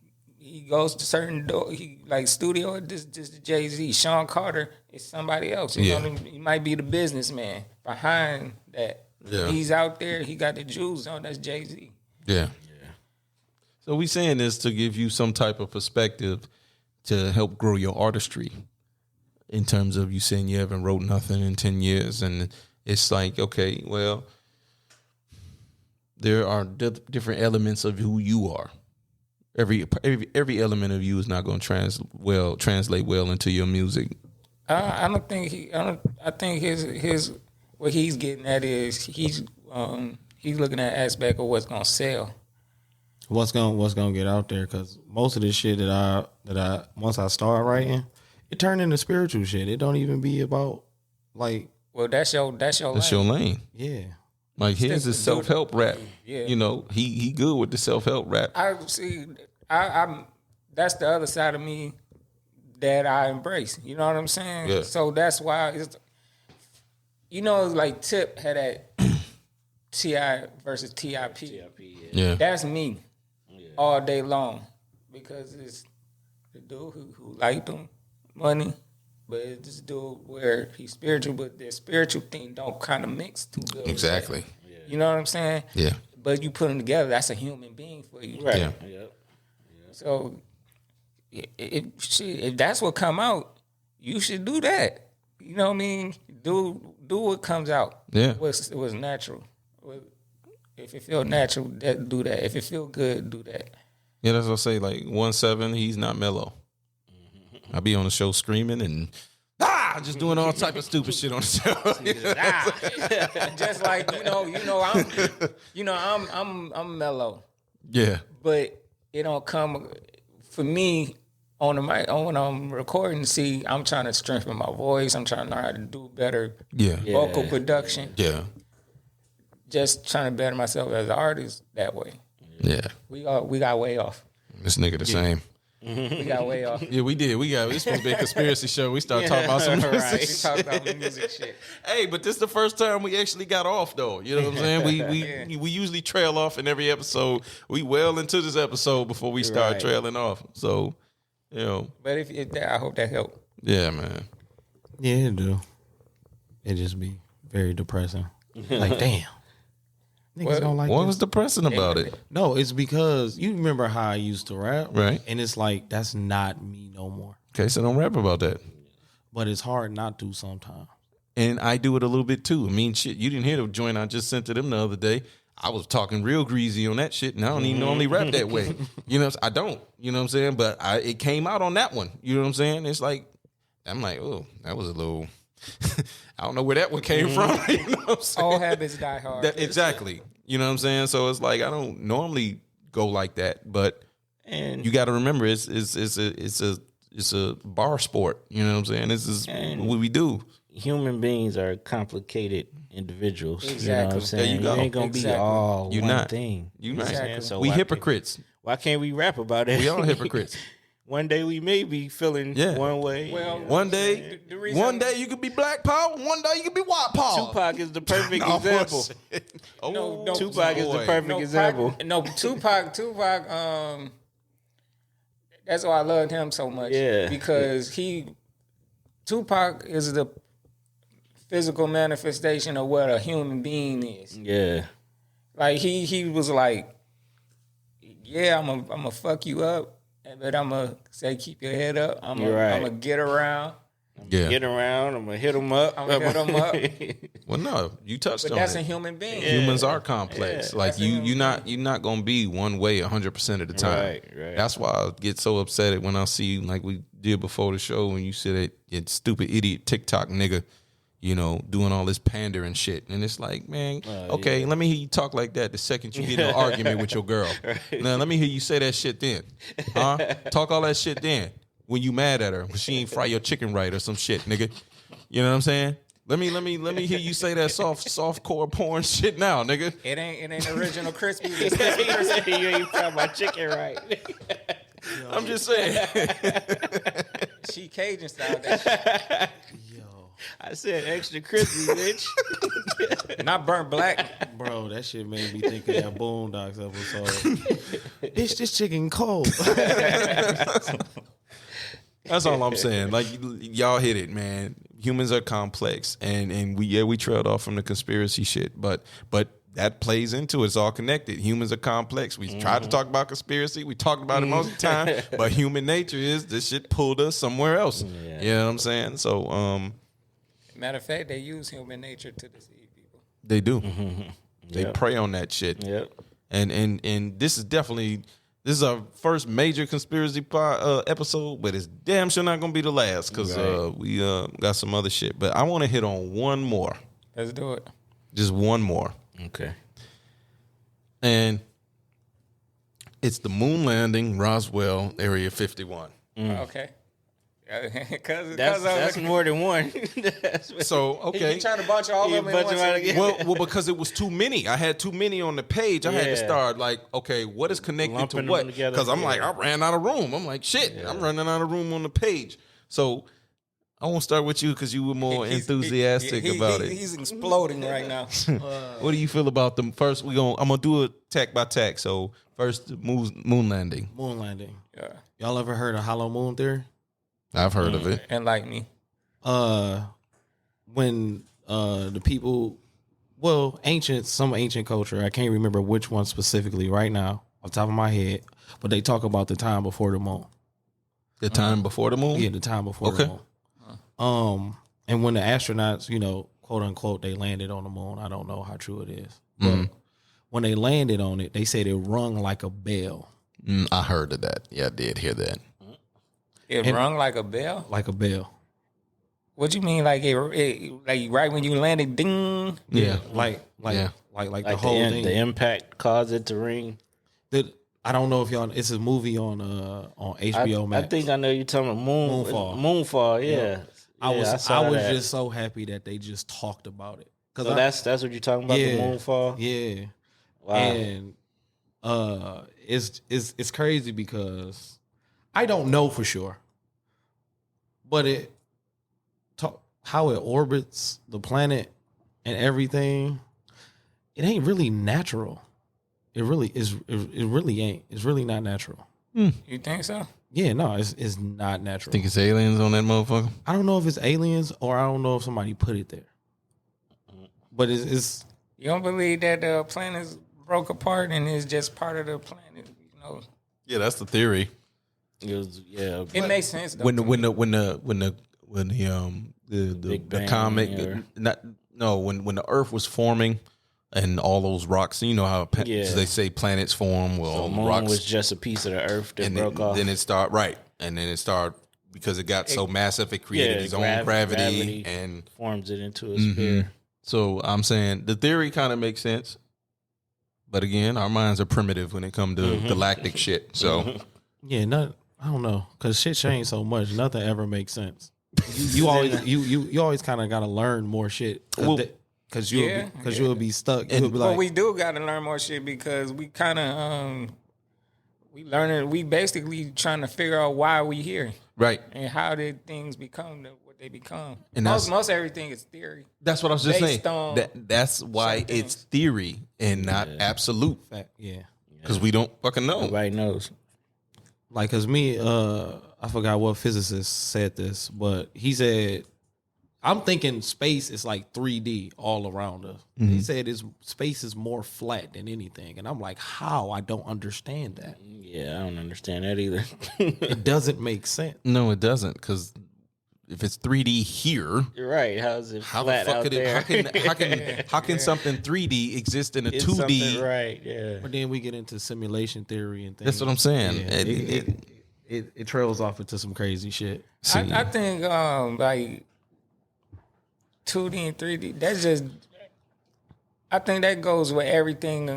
goes to certain studio. This Jay-Z. Sean Carter is somebody else. He might be the businessman behind that. Yeah. He's out there. He got the jewels on. That's Jay-Z. Yeah. So we saying this to give you some type of perspective to help grow your artistry, in terms of you saying you haven't wrote nothing in 10 years. And it's like, okay, well, there are different elements of who you are. Every element of you is not going to translate well into your music. I don't think I think his what he's getting at is he's looking at aspect of what's gonna sell. What's gonna get out there? Because most of this shit that I once I start writing, it turned into spiritual shit. It don't even be about like. Well, that's your lane. Yeah. Like his is self-help rap. Yeah. He good with the self-help rap. I see. I'm that's the other side of me that I embrace. You know what I'm saying? Yeah. So that's why it's like Tip had that T.I. versus T.I.P. Yeah. That's me all day long, because it's the dude who liked him money. But it's this dude where he's spiritual, but the spiritual thing don't kind of mix too good. Exactly. You know what I'm saying? Yeah. But you put them together, that's a human being for you. Right. Yeah. Yep. So if that's what come out, you should do that. You know what I mean? Do what comes out. Yeah. What's natural. If it feel natural, do that. If it feel good, do that. Yeah, that's what I say. Like 1-7, he's not mellow. I be on the show screaming and just doing all type of stupid shit on the show. Just like I'm mellow. Yeah. But it don't come for me. on the mic, when I'm recording, see, I'm trying to strengthen my voice. I'm trying to learn how to do better vocal production. Yeah. Just trying to better myself as an artist that way. Yeah. We got way off. This nigga the same. We got way off. Yeah, we did. This supposed to be a conspiracy show. We started talking about some Right. music We talked about the music shit. Hey, but this is the first time we actually got off, though. You know what I'm saying? We usually trail off in every episode. We well into this episode before we start trailing off. So, you know. But if I hope that helped. Yeah, man. Yeah, it do. It just be very depressing. Like, damn. Niggas don't like What this. was depressing about it? No, it's because you remember how I used to rap, Right. And it's like that's not me no more. Okay, so don't rap about that. But it's hard not to sometimes. And I do it a little bit too. I mean, shit, you didn't hear the joint I just sent to them the other day. I was talking real greasy on that shit, and I don't even normally rap that way. You know, I don't. You know what I'm saying? But it came out on that one. You know what I'm saying? It's like, I'm like, oh, that was a little. I don't know where that one came from. You know what I'm saying? All habits die hard. Exactly. You know what I'm saying? So it's like I don't normally go like that, but And you got to remember it's a bar sport. You know what I'm saying? This is what we do. human beings are complicated individuals. Exactly. You know what I'm saying? There you go. ain't gonna be Exactly. all You one not. thing. You know what I'm right. saying? So We why hypocrites. Why can't we rap about it? We all hypocrites. One day we may be feeling one way. Well, One day, The reason- one day you could be black power. One day you could be white power. Tupac is the perfect No, example. shit. Oh, No, Tupac is the perfect example. Tupac. That's why I loved him so much. Yeah. Because Tupac is the physical manifestation of what a human being is. Yeah. Like he was like, yeah, I'm gonna fuck you up, but I'm gonna say keep your head up. I'm gonna get around. Yeah. Get around. I'm gonna hit him up. I'm gonna hit him up. Well, no, you touched But on that's it. a human being. Humans are complex. Yeah. Like That's a you're human not gonna be one way 100% of the time. Right. That's why I get so upset when I see, like we did before the show, when you said that stupid idiot TikTok nigga, you know, doing all this pandering shit. And it's like, man, okay, let me hear you talk like that the second you get in an argument with your girl. Now let me hear you say that shit then. Huh? Talk all that shit then. When you mad at her, when she ain't fry your chicken right or some shit, nigga. You know what I'm saying? Let me hear you say that soft core porn shit now, nigga. It ain't original crispy. You ain't fry my chicken right. I'm just saying. She Cajun style. That I said extra crispy, bitch. Not burnt black. Bro, that shit made me think of that Boondocks episode. Bitch, this chicken cold. That's all I'm saying. Like y'all hit it, man. Humans are complex, and we trailed off from the conspiracy shit, but that plays into it. It's all connected. Humans are complex. We tried to talk about conspiracy. We talked about it most of the time, but human nature is this shit pulled us somewhere else. Yeah. You know what I'm saying? So Matter of fact, they use human nature to deceive people. they do. They Yep. prey on that shit. Yep. And this is our first major conspiracy episode, but it's damn sure not gonna be the last because we got some other shit. But I want to hit on one more, Let's do it. just one more, Okay. and it's the moon landing, Roswell, Area 51. Okay. That's more than one. So He trying to bunch all You of them bunch in them out one. again. well, because it was too many. I had too many on the page. I had to Yeah. start like, okay, what is connected Lumping to them what? together, Because I'm yeah. like, I ran out of room. I'm like, shit, I'm running out of room on the page. So I won't start with you because you were more enthusiastic about it. He's exploding right now. What do you feel about them? First, I'm gonna do it tack by tack. So first, the moon landing. Moon landing. Yeah. Y'all ever heard of hollow moon theory? I've heard of it. And like me. When the people, some ancient culture, I can't remember which one specifically right now off the top of my head, but they talk about the time before the moon. The time before the moon. Yeah, the time before Okay. the moon. And when the astronauts, quote unquote, they landed on the moon, I don't know how true it is, but when they landed on it, they said it rung like a bell. I heard of that. Yeah, I did hear that. It rung like a bell. Like a bell. What you mean, like it like right when you landed, ding? Yeah, like Yeah. the Like whole thing. the impact caused it to ring. I don't know if y'all. It's a movie on HBO Max. I think I know you're talking about Moonfall. Moonfall, yeah. Yeah. I was that. just so happy that they just talked about it. So that's what you're talking about, the Moonfall? Yeah. Wow. And it's crazy because I don't know for sure. But how it orbits the planet and everything, it ain't really natural. It really is. It really ain't. It's really not natural. You think so? Yeah, no, it's not natural. Think it's aliens on that motherfucker? I don't know if it's aliens or I don't know if somebody put it there. But it's You don't believe that the planets broke apart and it's just part of the planet? You know, Yeah, that's the theory. it makes sense though. When the Big Bang comet, or- when the Earth was forming and all those rocks, you know how they say planets form. Well, So moon rocks was just a piece of the Earth that and broke off. then it started because it got so massive, it created its own gravity and forms it into a sphere. So I'm saying the theory kind of makes sense, but again, our minds are primitive when it comes to galactic shit. So yeah, I don't know, because shit changed so much. Nothing ever makes sense. You always kind of got to learn more shit. Because you'll be stuck. You'll be But like, we do got to learn more shit because we kind of we basically trying to figure out why we here right, and how did things become what they become. And most everything is theory. that's what I was just saying. Based on That's why certain it's things. theory and not absolute, fact, yeah. because we don't fucking know. Nobody knows. Like, cause me, I forgot what physicist said this, but he said, I'm thinking space is like 3D all around us. He said space is more flat than anything. And I'm like, how? I don't understand that. Yeah, I don't understand that either. It doesn't make sense. No, it doesn't, because if it's 3D here, You're right. How's it how flat the fuck out could there? how can something 3D exist in a It's 2D? something right, yeah. But then we get into simulation theory and things. That's what I'm saying. Yeah, it trails off into some crazy shit. I think like 2D and 3D. That's just. I think that goes with everything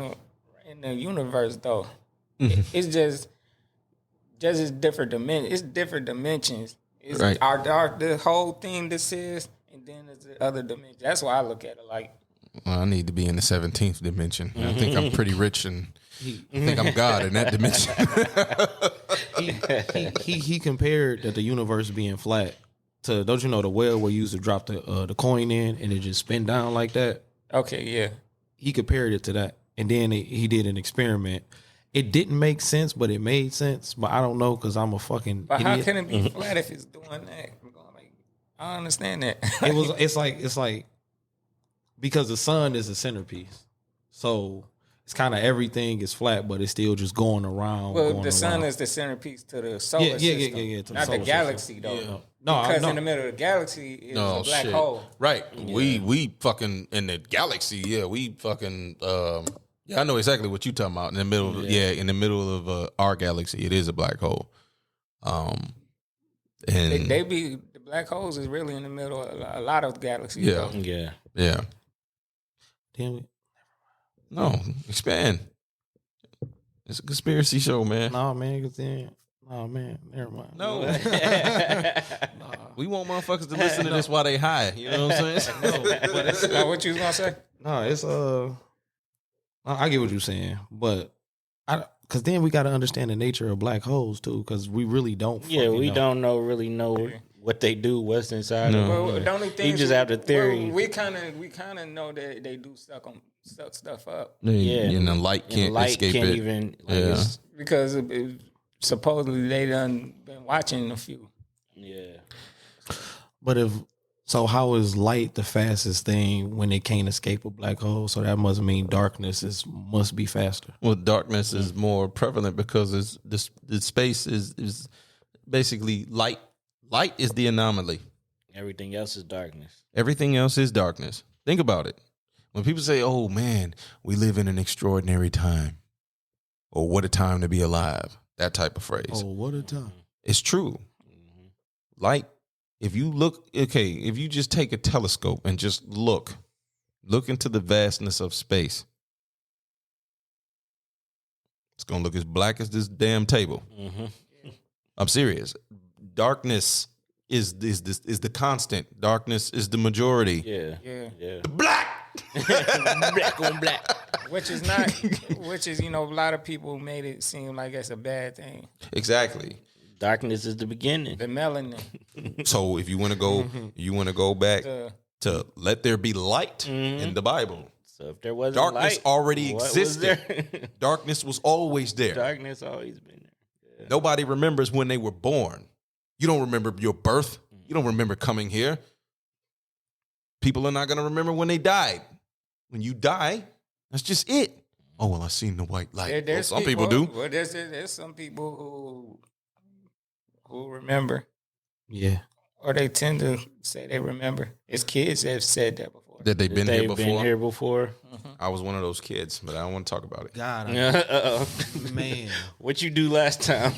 in the universe, though. It's just different dimensions. It's different dimensions. It's Right. The whole thing this is, and then there's the other dimension. That's why I look at it like. Well, I need to be in the 17th dimension. I think I'm pretty rich and I think I'm God in that dimension. He compared that the universe being flat to, don't you know, the well where you used to drop the coin in and it just spin down like that? Okay, yeah. He compared it to that, and then he did an experiment. It didn't make sense, but it made sense. But I don't know, because I'm a fucking But idiot. how can it be flat if it's doing that? I'm going like, I don't understand that. It's like because the sun is the centerpiece, so it's kind of everything is flat, but it's still just going around. Well, going the sun around. is the centerpiece to the solar system. Yeah. To the Not solar the galaxy, system. though. No, because in the middle of the galaxy is a black hole. Right. We fucking in the galaxy, we fucking I know exactly what you're talking about. In the middle in the middle of our galaxy, it is a black hole. And They be the black holes is really in the middle of a lot of galaxies. Yeah. Though. Yeah. Damn it. No, expand. It's a conspiracy show, man. No, man, because then, never mind. No. We want motherfuckers to listen to this while they high. You know what I'm saying? But it's not what you was gonna say. No, it's I get what you're saying, but because then we got to understand the nature of black holes too, because we really don't. Yeah, we know. don't really know what they do, what's inside of Well, them. the only thing You just have the theory. We kind of know that they do suck stuff up And the light can't escape can't it. even. Yeah. because supposedly they done been watching a few. Yeah. But how is light the fastest thing when it can't escape a black hole? So that must mean darkness must be faster. Well, darkness is more prevalent because the space is basically light. Light is the anomaly. Everything else is darkness. Everything else is darkness. Think about it. When people say, "Oh man, we live in an extraordinary time," or "What a time to be alive," that type of phrase. Oh, what a time! It's true. Light. If you just take a telescope and just look into the vastness of space, It's gonna look as black as this damn table. Mm-hmm. I'm serious. Darkness is the constant. Darkness is the majority. Yeah. Yeah. The black. Black on black. Which is, a lot of people made it seem like it's a bad thing. Exactly. Darkness is the beginning. The melanin. So if you want to go, back to let there be light in the Bible. So if there wasn't Darkness light, already what was existed. there? Darkness was always there. Darkness always been there. Yeah. Nobody remembers when they were born. You don't remember your birth. You don't remember coming here. People are not going to remember when they died. When you die, that's just it. Oh, well, I seen the white light. Well, some people do. Well, there's some people who remember. Yeah. Or they tend to say they remember. It's kids that have said that before. That they've been here before. Been here before. I was one of those kids, but I don't want to talk about it. God, man. What you do last time?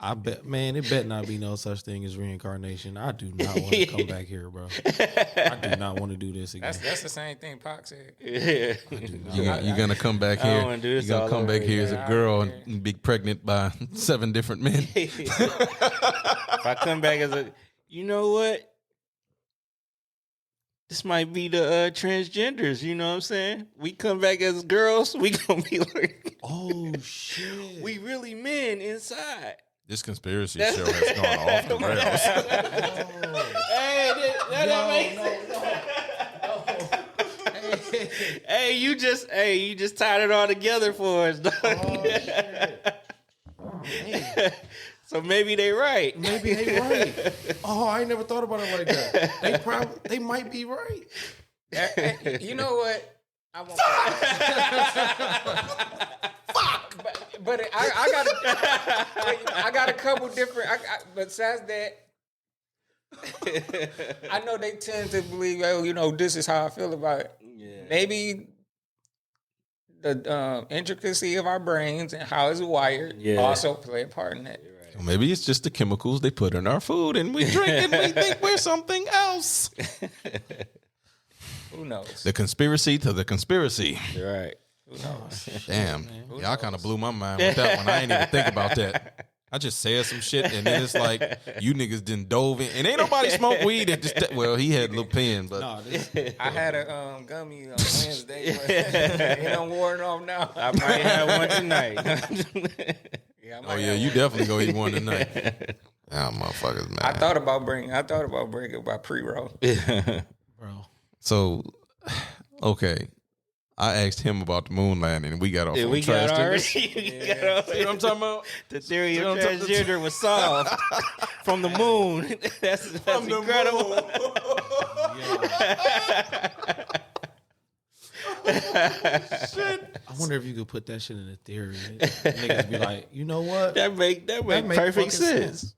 I bet, man, it bet not be no such thing as reincarnation. I do not want to come back here, bro. I do not want to do this again. That's the same thing Pac said. Yeah. You're gonna come back I don't here. wanna do You're this gonna all come over back here as again. a girl and be pregnant by 7 different men. If I come back as you know what? This might be the transgenders, you know what I'm saying? We come back as girls, we gonna be like, Oh shit. we really men inside. This conspiracy show has gone off the rails. Hey, that makes sense. Hey, you just tied it all together for us, dog. So maybe they right. Maybe they right. Oh, I ain't never thought about it like that. They might be right. You know what? I won't. Fuck. But I got a couple different. Besides that, I know they tend to believe, this is how I feel about it. Yeah. Maybe the intricacy of our brains and how it's wired also play a part in that. Or maybe it's just the chemicals they put in our food and we drink and we think we're something else. Who knows? The conspiracy to the conspiracy. Right. Who knows? Damn. Y'all kind of blew my mind with that one. I ain't even think about that. I just said some shit and then it's like you niggas didn't dove in. And ain't nobody smoke weed at this well, he had a little pen, but I had a gummy on Wednesday, but it don't wore it off now. I might have one tonight. You definitely go eat one tonight. Ah, motherfuckers, man. I thought about bringing my pre-roll. Bro. So, okay. I asked him about the moon landing and we got off on trash tickets. You know what I'm talking about? The theory of transgender was solved from the moon. That's incredible. Shit. I wonder if you could put that shit in a theory. Niggas be like, you know what? That make perfect sense.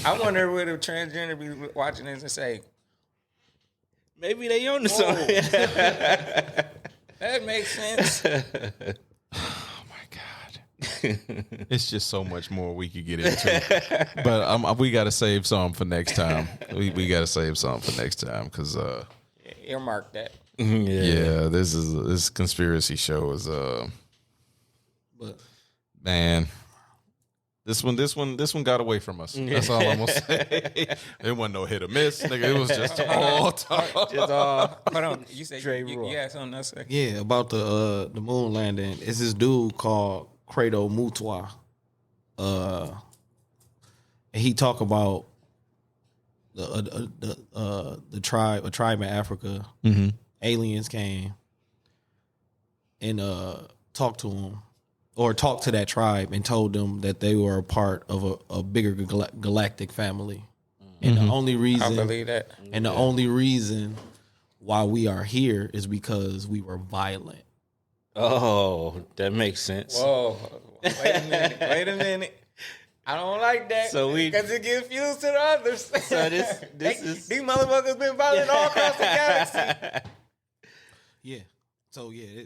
I wonder what a transgender be watching this and say, maybe they own something. that makes sense. Oh my God. It's just so much more we could get into. But we got to save some for next time. We got to save some for next time because Earmark that. yeah, this conspiracy show is But man. This one got away from us. That's all I'm gonna say. It wasn't no hit or miss, nigga. It was just all talk. Just all. Hold on, you say Straight raw. you had something else to say? yeah, about the moon landing. It's this dude called Credo Mutwa. And he talk about the tribe in Africa. Mm-hmm. Aliens came and talked to him. Or talked to that tribe and told them that they were a part of a bigger galactic family. And the only reason I believe that. And the only reason why we are here is because we were violent. Oh, that makes sense. Whoa, wait a minute. I don't like that. So because it gives fused to the others. So this is these motherfuckers been violent all across the galaxy. Yeah. So yeah.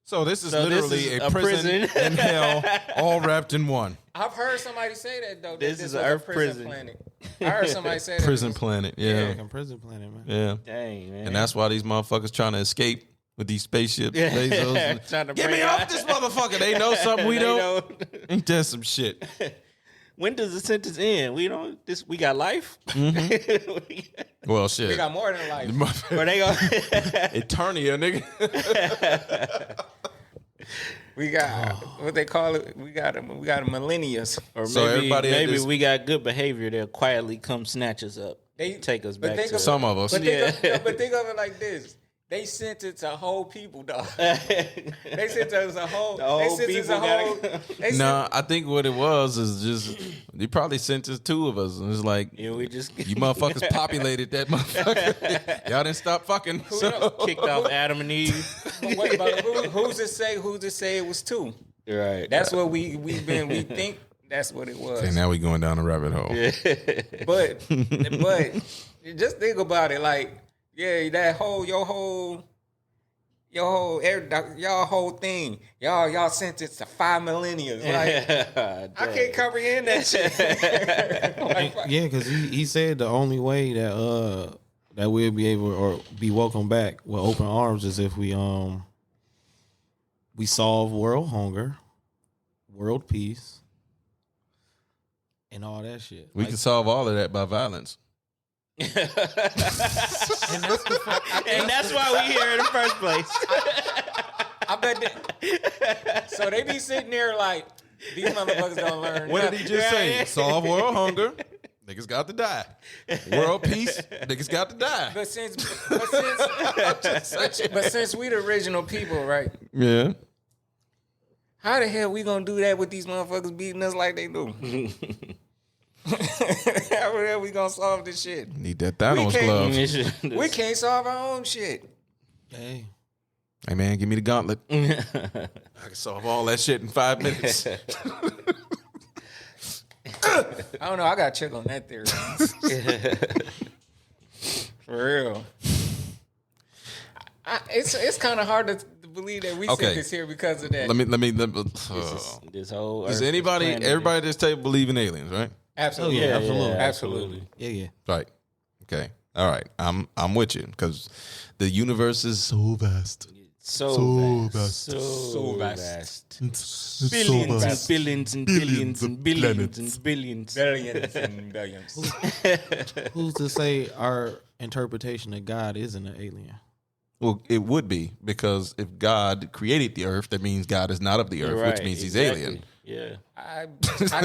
So this is So this literally is a a prison prison. and hell all wrapped in one. I've heard somebody say that though. This that is was an a Earth prison. planet. I heard somebody say that. Prison planet, yeah. Fucking prison planet, man. Yeah. dang, man. And that's why these motherfuckers trying to escape with these spaceships. Bezos. Trying to Get bring me out- off this motherfucker. They know something we They don't. know. Ain't that some shit? When does the sentence end? We don't. We got life. Well, shit. We got more than life. Or they go. Eternia, nigga. We got what they call it. We got a millennials. Or So everybody at maybe this- we got good behavior. They'll quietly come snatch us up. They take us but back think to of- Some of us. But Yeah. think of it like this. They sent it to whole people, dog. They sent us a whole. The whole They sent us people a whole. gotta- They sent- Nah, I think what it was is just they probably sent us two of us, and it's like Yeah, we just you motherfuckers populated that motherfucker. Y'all didn't stop fucking. So. kicked off Adam and Eve. but who's to say? Who's to say it was two? Right. That's what we think. That's what it was. Okay, now we going down a rabbit hole. But just think about it. Like, yeah, that whole y'all whole thing. Y'all sent it to 5 millennials. Like, I can't comprehend that shit. Like, Yeah, because he said the only way that we'll be able or be welcomed back with open arms is if we solve world hunger, world peace, and all that shit. We can solve all of that by violence. And that's why we here in the first place. I bet that. So they be sitting there like, these motherfuckers don't learn. What did he just say? Yeah. Solve world hunger. Niggas got to die. World peace. Niggas got to die. But since we the original people, right? Yeah. How the hell we gonna do that with these motherfuckers beating us like they do? How the hell we gonna solve this shit? Need that Thanos glove. We can't solve our own shit. Hey, Hey man, give me the gauntlet. I can solve all that shit in 5 minutes. I don't know. I got to check on that theory. For real. It's kind of hard to believe that we Okay. sit this here because of that. let me This whole does Earth anybody, is planet. everybody at this table believe in aliens, right? Absolutely. Oh, yeah, absolutely. Absolutely. yeah. Right. Okay. All right. I'm with you because the universe is so vast. So vast. vast. So vast. vast. Billions and billions and billions and billions and billions. Billions and billions. Who's to say our interpretation of God isn't an alien? Well, it would be because if God created the earth, that means God is not of the earth, which means he's alien. Yeah. I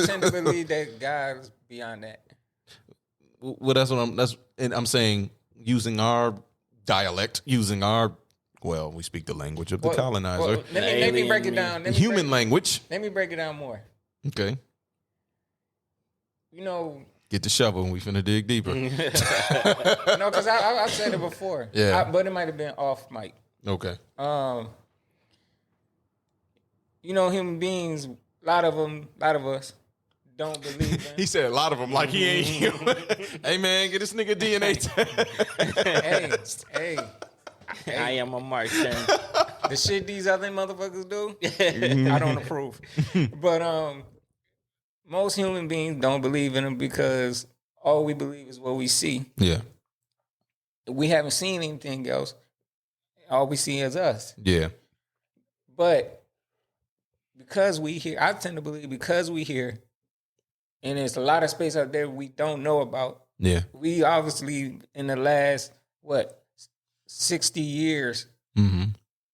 tend to believe that God is beyond that. Well, and I'm saying using our dialect, we speak the language of the colonizer, Well, let me break it down. human language. Let me break it down more. Okay. You know, Get the shovel and we finna dig deeper. no, because I've said it before. Yeah. But it might have been off mic. Okay. You know, human beings, a lot of us don't believe in. He said a lot of them like he ain't human. Hey man, get this nigga DNA test. hey, I am a Martian. the shit these other motherfuckers do, I don't approve. But most human beings don't believe in them because all we believe is what we see. Yeah. We haven't seen anything else. All we see is us. Yeah. But because we hear, I tend to believe because we hear, and there's a lot of space out there we don't know about. Yeah. We obviously in the last 60 years,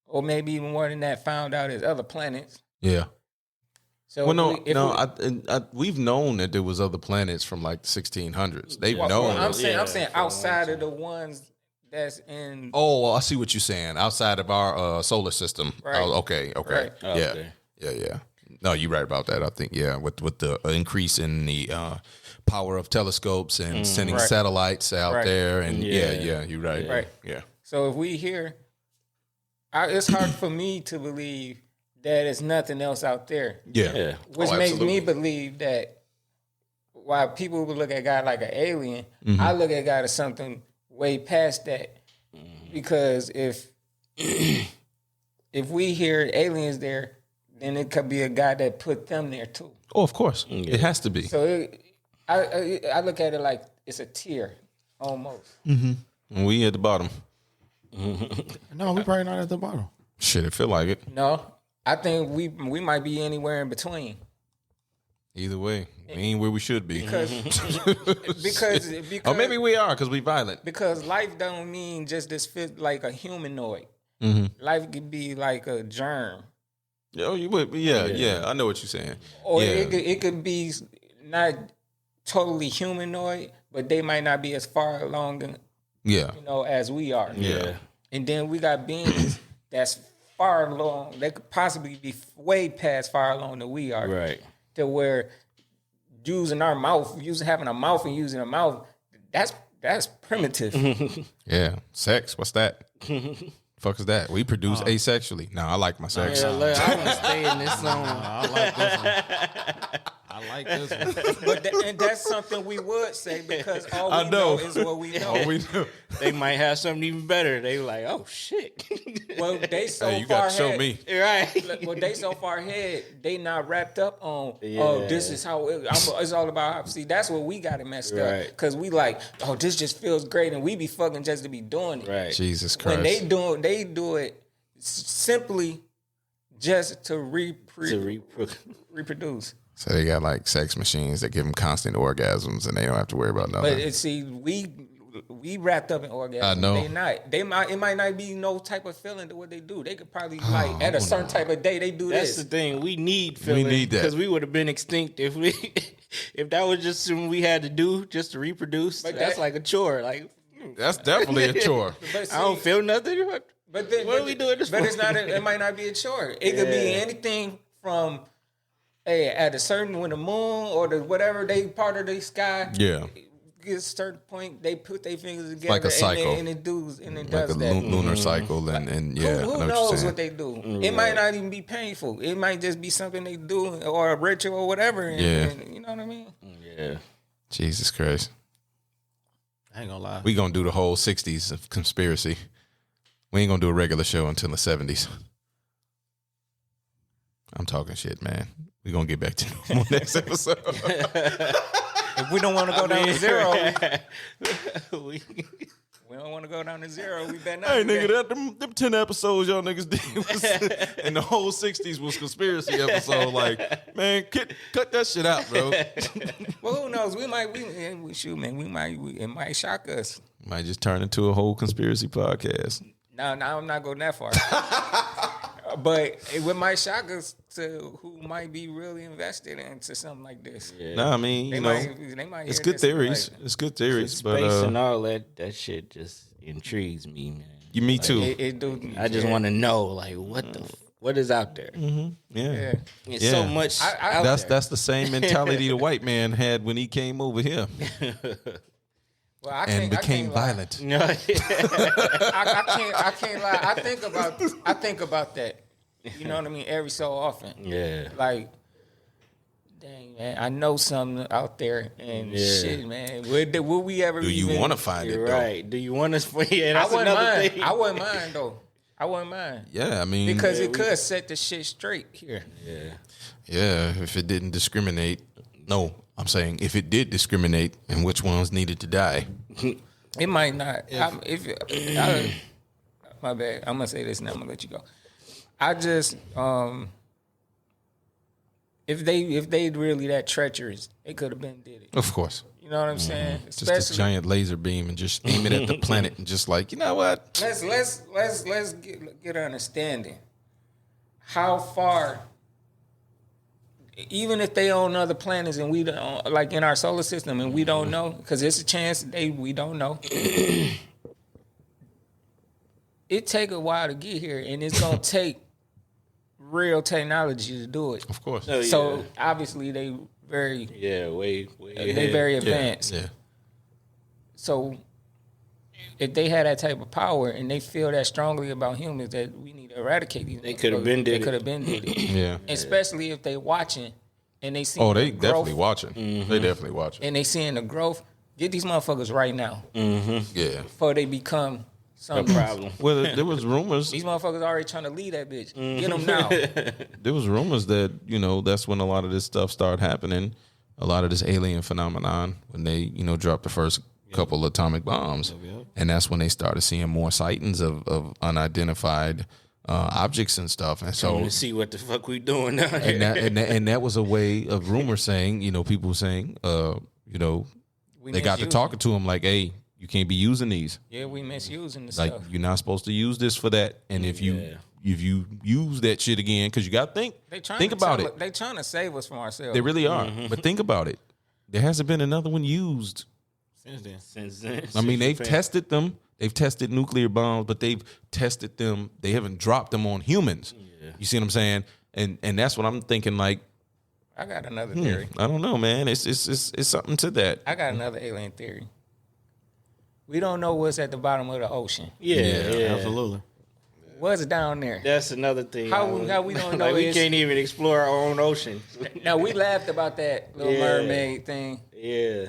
or maybe even more than that, found out there's other planets. Yeah. So we've known that there was other planets from like the 1600s. They've known. I'm saying for a outside long of the ones that's in. Oh, well, I see what you're saying. Outside of our solar system. Right. Oh, okay. Right. Yeah. Okay. Yeah. No, you're right about that. I think, with the increase in the power of telescopes and sending Right. satellites out Right. there. And Yeah. you're right. Right. Yeah. So if we hear, it's hard for me to believe that there's nothing else out there. Yeah. Yeah. Which Oh, makes absolutely. me believe that while people would look at God like an alien, Mm-hmm. I look at God as something way past that. Because if we hear aliens there, then it could be a God that put them there too. Oh, of course. It has to be. So I look at it like it's a tier almost. And we at the bottom. No, we probably not at the bottom. Shit, it feel like it. No, I think we might be anywhere in between. Either way, we ain't where we should be. Because Or maybe we are because we violent. because life don't mean just this fit like a humanoid. Life could be like a germ, Oh, you would. Yeah. I know what you're saying. or yeah. it could be not totally humanoid, but they might not be as far along, Yeah. as we are. Yeah. And then we got beings that's far along. They could possibly be way past far along than we are. Right. To where having a mouth and using a mouth, that's primitive. Yeah. Sex. What's that? Fuck is that? We produce asexually. No, I like my sex. Yeah, look, I want to stay in this zone. I like this one. I like this one. And that's something we would say because all I we know. know is what we know. Oh, we do. They might have something even better. They like, oh shit. Well, they so Hey, you far got to show ahead. me. Right. Well, they so far ahead, they not wrapped up on, Yeah. this is how it's all about. See, that's what we got it messed up. Right. Because we like, this just feels great, and we be fucking just to be doing it. Right. Jesus Christ. When they do it simply just to reproduce. So they got like sex machines that give them constant orgasms, and they don't have to worry about nothing. But see, we wrapped up in orgasm. I know. They not. It might not be no type of feeling to what they do. They could probably like at a certain type of day they do That's this. the thing. We need feeling. We need that. Because we would have been extinct if that was just something we had to do just to reproduce. But that's that- like a chore. Like, That's definitely a chore. But see, I don't feel nothing. But then, What are we doing this But for? it's not. It might not be a chore. It could be Yeah. anything from, at a certain when the moon or the whatever they part of the sky. Yeah. Get a certain point, they put their fingers together Like a cycle. and it does and it Like does a that. lunar cycle, and yeah. Who I know knows you're what they do? It might not even be painful. It might just be something they do or a ritual or whatever. And, Yeah. and you know what I mean? Yeah. Jesus Christ. I ain't gonna lie. We gonna do the whole 60s of conspiracy. We ain't gonna do a regular show until the 70s. I'm talking shit, man. We gonna get back to the next episode. If we don't want to go down to zero, We- we don't want to go down to zero. We better not. Hey, do nigga, that. them 10 episodes y'all niggas did was, and the whole 60s was conspiracy episode. Like, man, cut that shit out, bro. Well, who knows? We might. It might shock us. Might just turn into a whole conspiracy podcast. No, I'm not going that far. But it might shock us to who might be really invested into something like this. Nah, I mean, They you know, might it's hear good this and be theories. like, It's good theories, Space but and all that shit just intrigues me, man. me too. It do. I just want to know, like, what is out there? Yeah. Yeah. It's Yeah. so much out there. That's the same mentality the white man had when he came over here Well, I and became lie. violent. No, I can't lie. I think about that. You know what I mean? Every so often. yeah. Like, dang man, I know something out there and shit, man. Will we ever? Do you even- want to find it You're though? right. Do you want us? Yeah, I that's wouldn't another mind. thing. I wouldn't mind though. I wouldn't mind Yeah, I mean, because it could set the shit straight here. yeah, if it didn't discriminate. No, I'm saying if it did discriminate and which ones needed to die. It might not. My bad. I'm gonna say this and I'm gonna let you go. I just if they really that treacherous, they could have been did it. Of course. You know what I'm saying? Just a giant laser beam and just aim it at the planet and just like, you know what? let's get an understanding. How far, even if they on other planets and we don't, like in our solar system and we don't know, because it's a chance we don't know. It take a while to get here, and it's gonna take real technology to do it. Of course. Oh, yeah. So obviously they very way they ahead. very advanced. Yeah. So if they had that type of power and they feel that strongly about humans that we need to eradicate these, They could have been did They it. could have been did it. Yeah. Especially if they watching and they see Oh, they the definitely growth, watching. They definitely watching. and they seeing the growth. Get these motherfuckers right now Yeah. before they become No something. problem. Well, there was rumors. These motherfuckers already trying to lead that bitch. Get them now. There was rumors that, you know, that's when a lot of this stuff started happening. A lot of this alien phenomenon when they, you know, dropped the first, couple atomic bombs, and that's when they started seeing more sightings of unidentified objects and stuff. And so to see what the fuck we doing down here. and that was a way of rumor saying, people saying, they got to talking to him like, hey, you can't be using these. Yeah, we misusing the Like stuff. you're not supposed to use this for that. And if you use that shit again, because you got to think about it. They trying to save us from ourselves. They really are. But think about it. There hasn't been another one used Since then. I mean, they've tested them. They've tested nuclear bombs, but they've tested them. They haven't dropped them on humans. Yeah. You see what I'm saying? And that's what I'm thinking. Like, I got another theory. I don't know, man. It's something to that. I got another alien theory. We don't know what's at the bottom of the ocean. Yeah. Absolutely. What's down there? That's another thing. How we don't know? Like, we can't even explore our own ocean. Now, we laughed about that little mermaid thing. Yeah.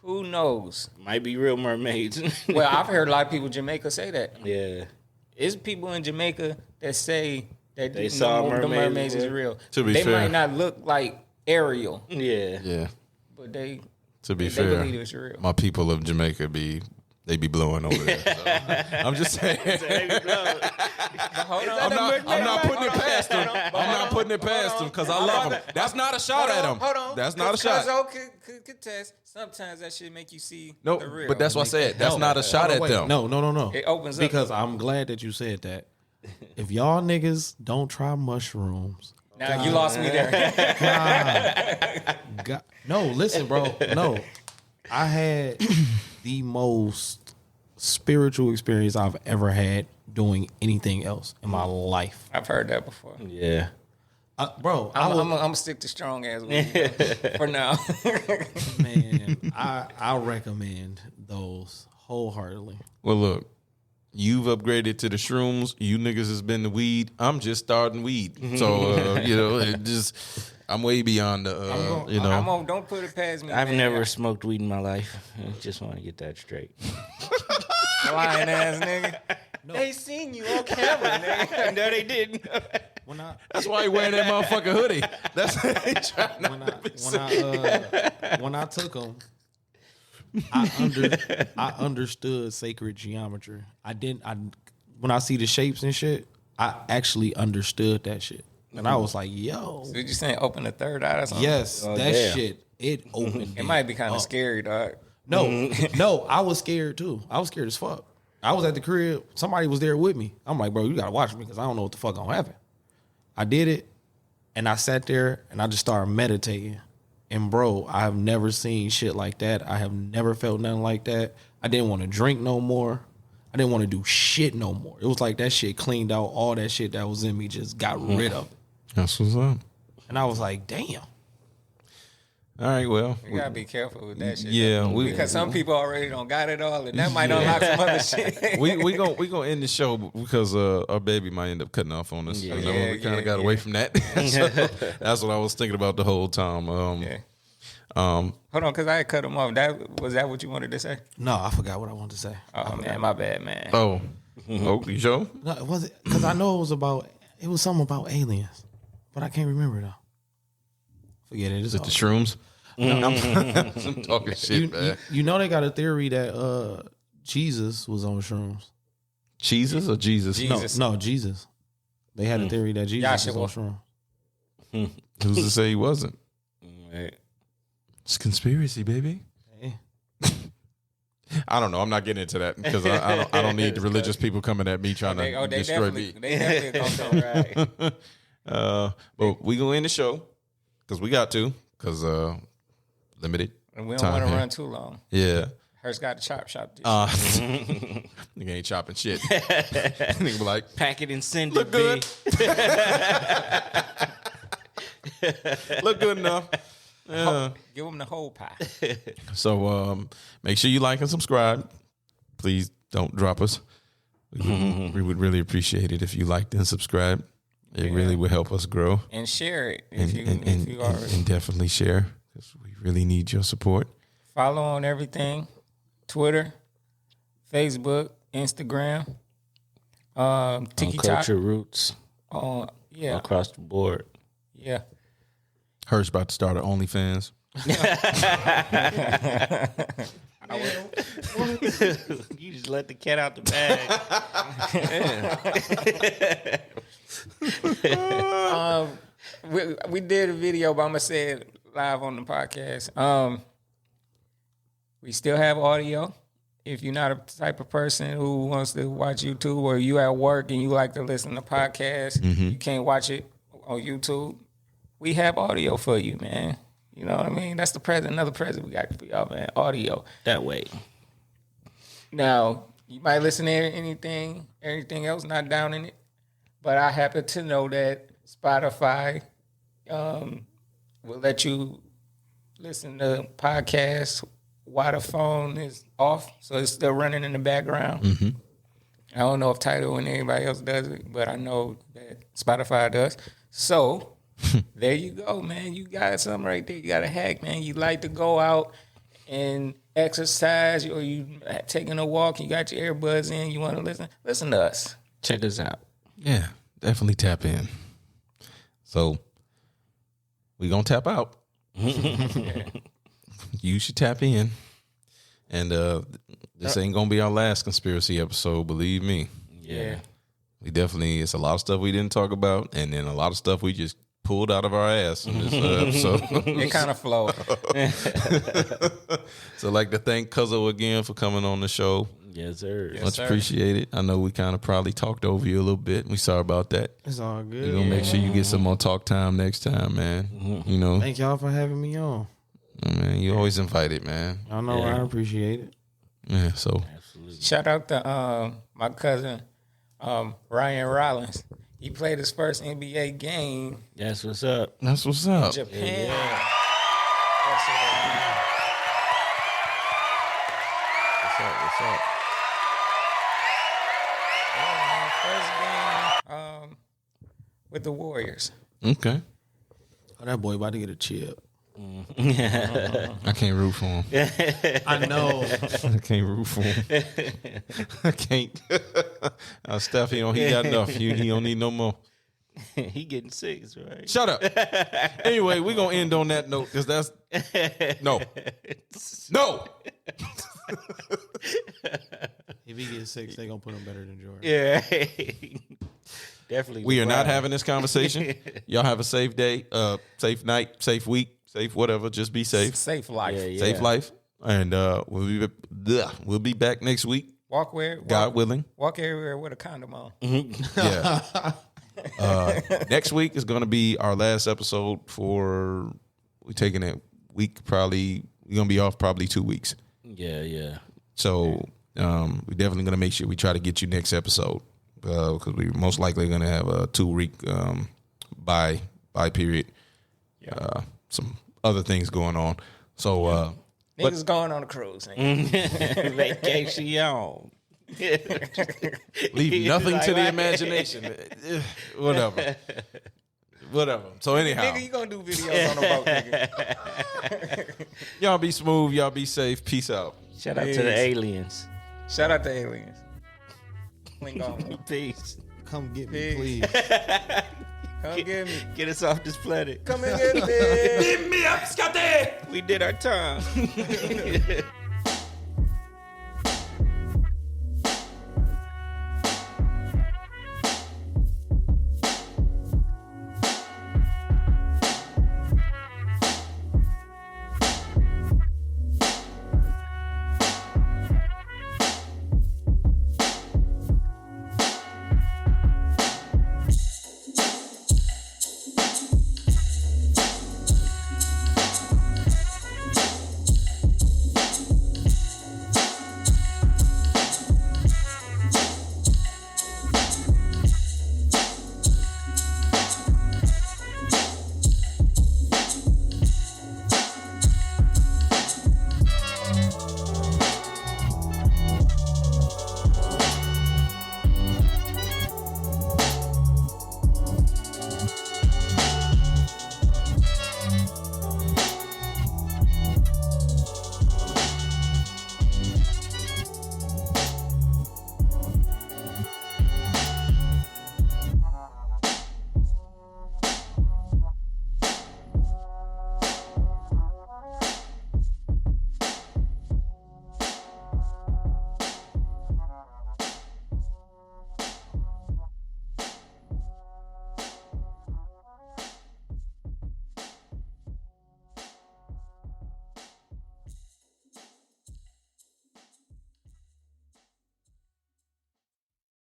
Who knows? Might be real mermaids. Well, I've heard a lot of people in Jamaica say that. Yeah. It's people in Jamaica that say that They saw the mermaids mermaids is real. To be they fair. might not look like Ariel, Yeah. Yeah. but they To be they fair, believe it's real. my people of Jamaica they be blowing over there. So. I'm just saying. Hold on. I'm not putting it past them. I'm not putting it past them because I love them. That's not a shot at them. Hold on. That's not a shot. Could test. Sometimes that shit make you see No, the real. but that's what I said. That's not a shot at them. No. It opens up. Because I'm glad that you said that. If y'all niggas don't try mushrooms, Now you lost me there. God, no, listen, bro. No, I had the most spiritual experience I've ever had doing anything else in my life, I've heard that before. Yeah. bro. I'm gonna stick to strong ass weed for now. Man, I recommend those wholeheartedly. Well, look, you've upgraded to the shrooms. You niggas has been the weed. I'm just starting weed. So, it just, I'm way beyond the, Don't put it past me. I've man. never smoked weed in my life. I just want to get that straight. Lying ass nigga. No. They seen you on camera, nigga. No, they didn't. That's why he wearing that motherfucking hoodie. That's he trying when I took them, I understood sacred geometry. When I see the shapes and shit, I actually understood that shit. And I was like, yo. So did you saying open the third eye or something? Yes, that damn. shit, it opened. It might be kind of scary, dog. No, I was scared too. I was scared as fuck. I was at the crib. Somebody was there with me. I'm like, bro, you gotta watch me because I don't know what the fuck gonna happen. I did it, and I sat there and I just started meditating. And bro, I have never seen shit like that. I have never felt nothing like that. I didn't want to drink no more. I didn't want to do shit no more. It was like that shit cleaned out all that shit that was in me, just got rid of it. That's what's up. And I was like, damn. All right, well. You gotta be careful with that shit. Yeah, because some people already don't got it all, and that might unlock some other shit. we gonna end the show because our baby might end up cutting off on us. We kind of got away from that. So that's what I was thinking about the whole time. Hold on, because I had cut him off. Was that what you wanted to say? No, I forgot what I wanted to say. Oh man, my bad, man. Oh, you sure? No, it wasn't because I know it was something about aliens, but I can't remember though. Forget it. Is it the shrooms? I'm talking shit, man. You know they got a theory that Jesus was on shrooms. Jesus or Jesus? Jesus. No, Jesus. They had a theory that Jesus was on shrooms. Who's to say he wasn't? Right. It's conspiracy, baby. Hey. I don't know. I'm not getting into that because I don't need the religious people coming at me trying to destroy me. They definitely gonna come right. But we gonna end the show because we got to because limited. And we don't time want to here. run too long. Yeah. Hurst got the chop shop. This Nigga ain't chopping shit. Nigga be like, Pack it and send look it, good. B. Look good enough. Yeah. Give them the whole pie. So make sure you like and subscribe. Please don't drop us. We would really appreciate it if you liked and subscribed. It really would help us grow. And share it if you already. And definitely share because we really need your support. Follow on everything. Twitter, Facebook, Instagram, TikTok. Uncultured roots Yeah. across the board. Yeah. Hurst about to start an OnlyFans. You just let the cat out the bag. We did a video, but I'm gonna say it live on the podcast. We still have audio. If you're not a type of person who wants to watch YouTube, or you at work and you like to listen to podcasts, you can't watch it on YouTube. We have audio for you, man. You know what I mean? That's the present. Another present we got for y'all, man. Audio. That way. Now, you might listen to anything else, not down in it. But I happen to know that Spotify will let you listen to podcasts while the phone is off, so it's still running in the background. Mm-hmm. I don't know if Tidal and anybody else does it, but I know that Spotify does. So there you go, man. You got something right there. You got a hack, man. You like to go out and exercise, or you taking a walk, you got your earbuds in, you want to listen to us. Check us out. Yeah, definitely tap in. So we gonna tap out. You should tap in. And this ain't gonna be our last conspiracy episode, believe me. Yeah. We definitely, it's a lot of stuff we didn't talk about, and then a lot of stuff we just pulled out of our ass in this episode. It kind of flowed. So I'd like to thank Cuzzo again for coming on the show. Yes, sir. Yes, Much sir. appreciated. I know we kind of probably talked over you a little bit. We sorry about that. It's all We're good. gonna make sure you get some more talk time next time, man. You know, Thank y'all for having me on. man, you always invited, man. Y'all know Yeah. I appreciate it. Yeah, so Absolutely. Shout out to my cousin Ryan Rollins. He played his first NBA game That's what's up. that's what's in up. Japan. What's up? What's up? First game with the Warriors. Okay, Oh, that boy about to get a chip. I can't root for him. I know. I can't root for him. I can't. Steph, he got enough. He don't need no more. He getting 6, right? Shut up. Anyway, we're gonna end on that note because that's no. If he gets 6, they gonna put him better than Jordan. Yeah. Definitely. We are not LeBron. having this conversation. Y'all have a safe day, safe night, safe week, safe whatever. Just be safe. Safe life. Yeah. Safe life. And we'll be back next week, Walk where God willing. walk everywhere with a condom on. Yeah. Next week is going to be our last episode for, we're taking a week, probably, we're going to be off probably 2 weeks. Yeah. So we're definitely going to make sure we try to get you next episode because we're most likely going to have a 2-week bye period. Some other things going on. So Niggas going on a cruise. Nigga. Vacation. leave nothing Like, to the why- imagination. Whatever. So anyhow, Nigga, you gonna do videos on the boat, nigga. y'all be smooth. Y'all be safe. Peace out. Shout out to the aliens. Shout out to aliens. Link on. Peace. Come get me, Peace. please. Come get me. Get us off this planet. Come and get me. We did our time.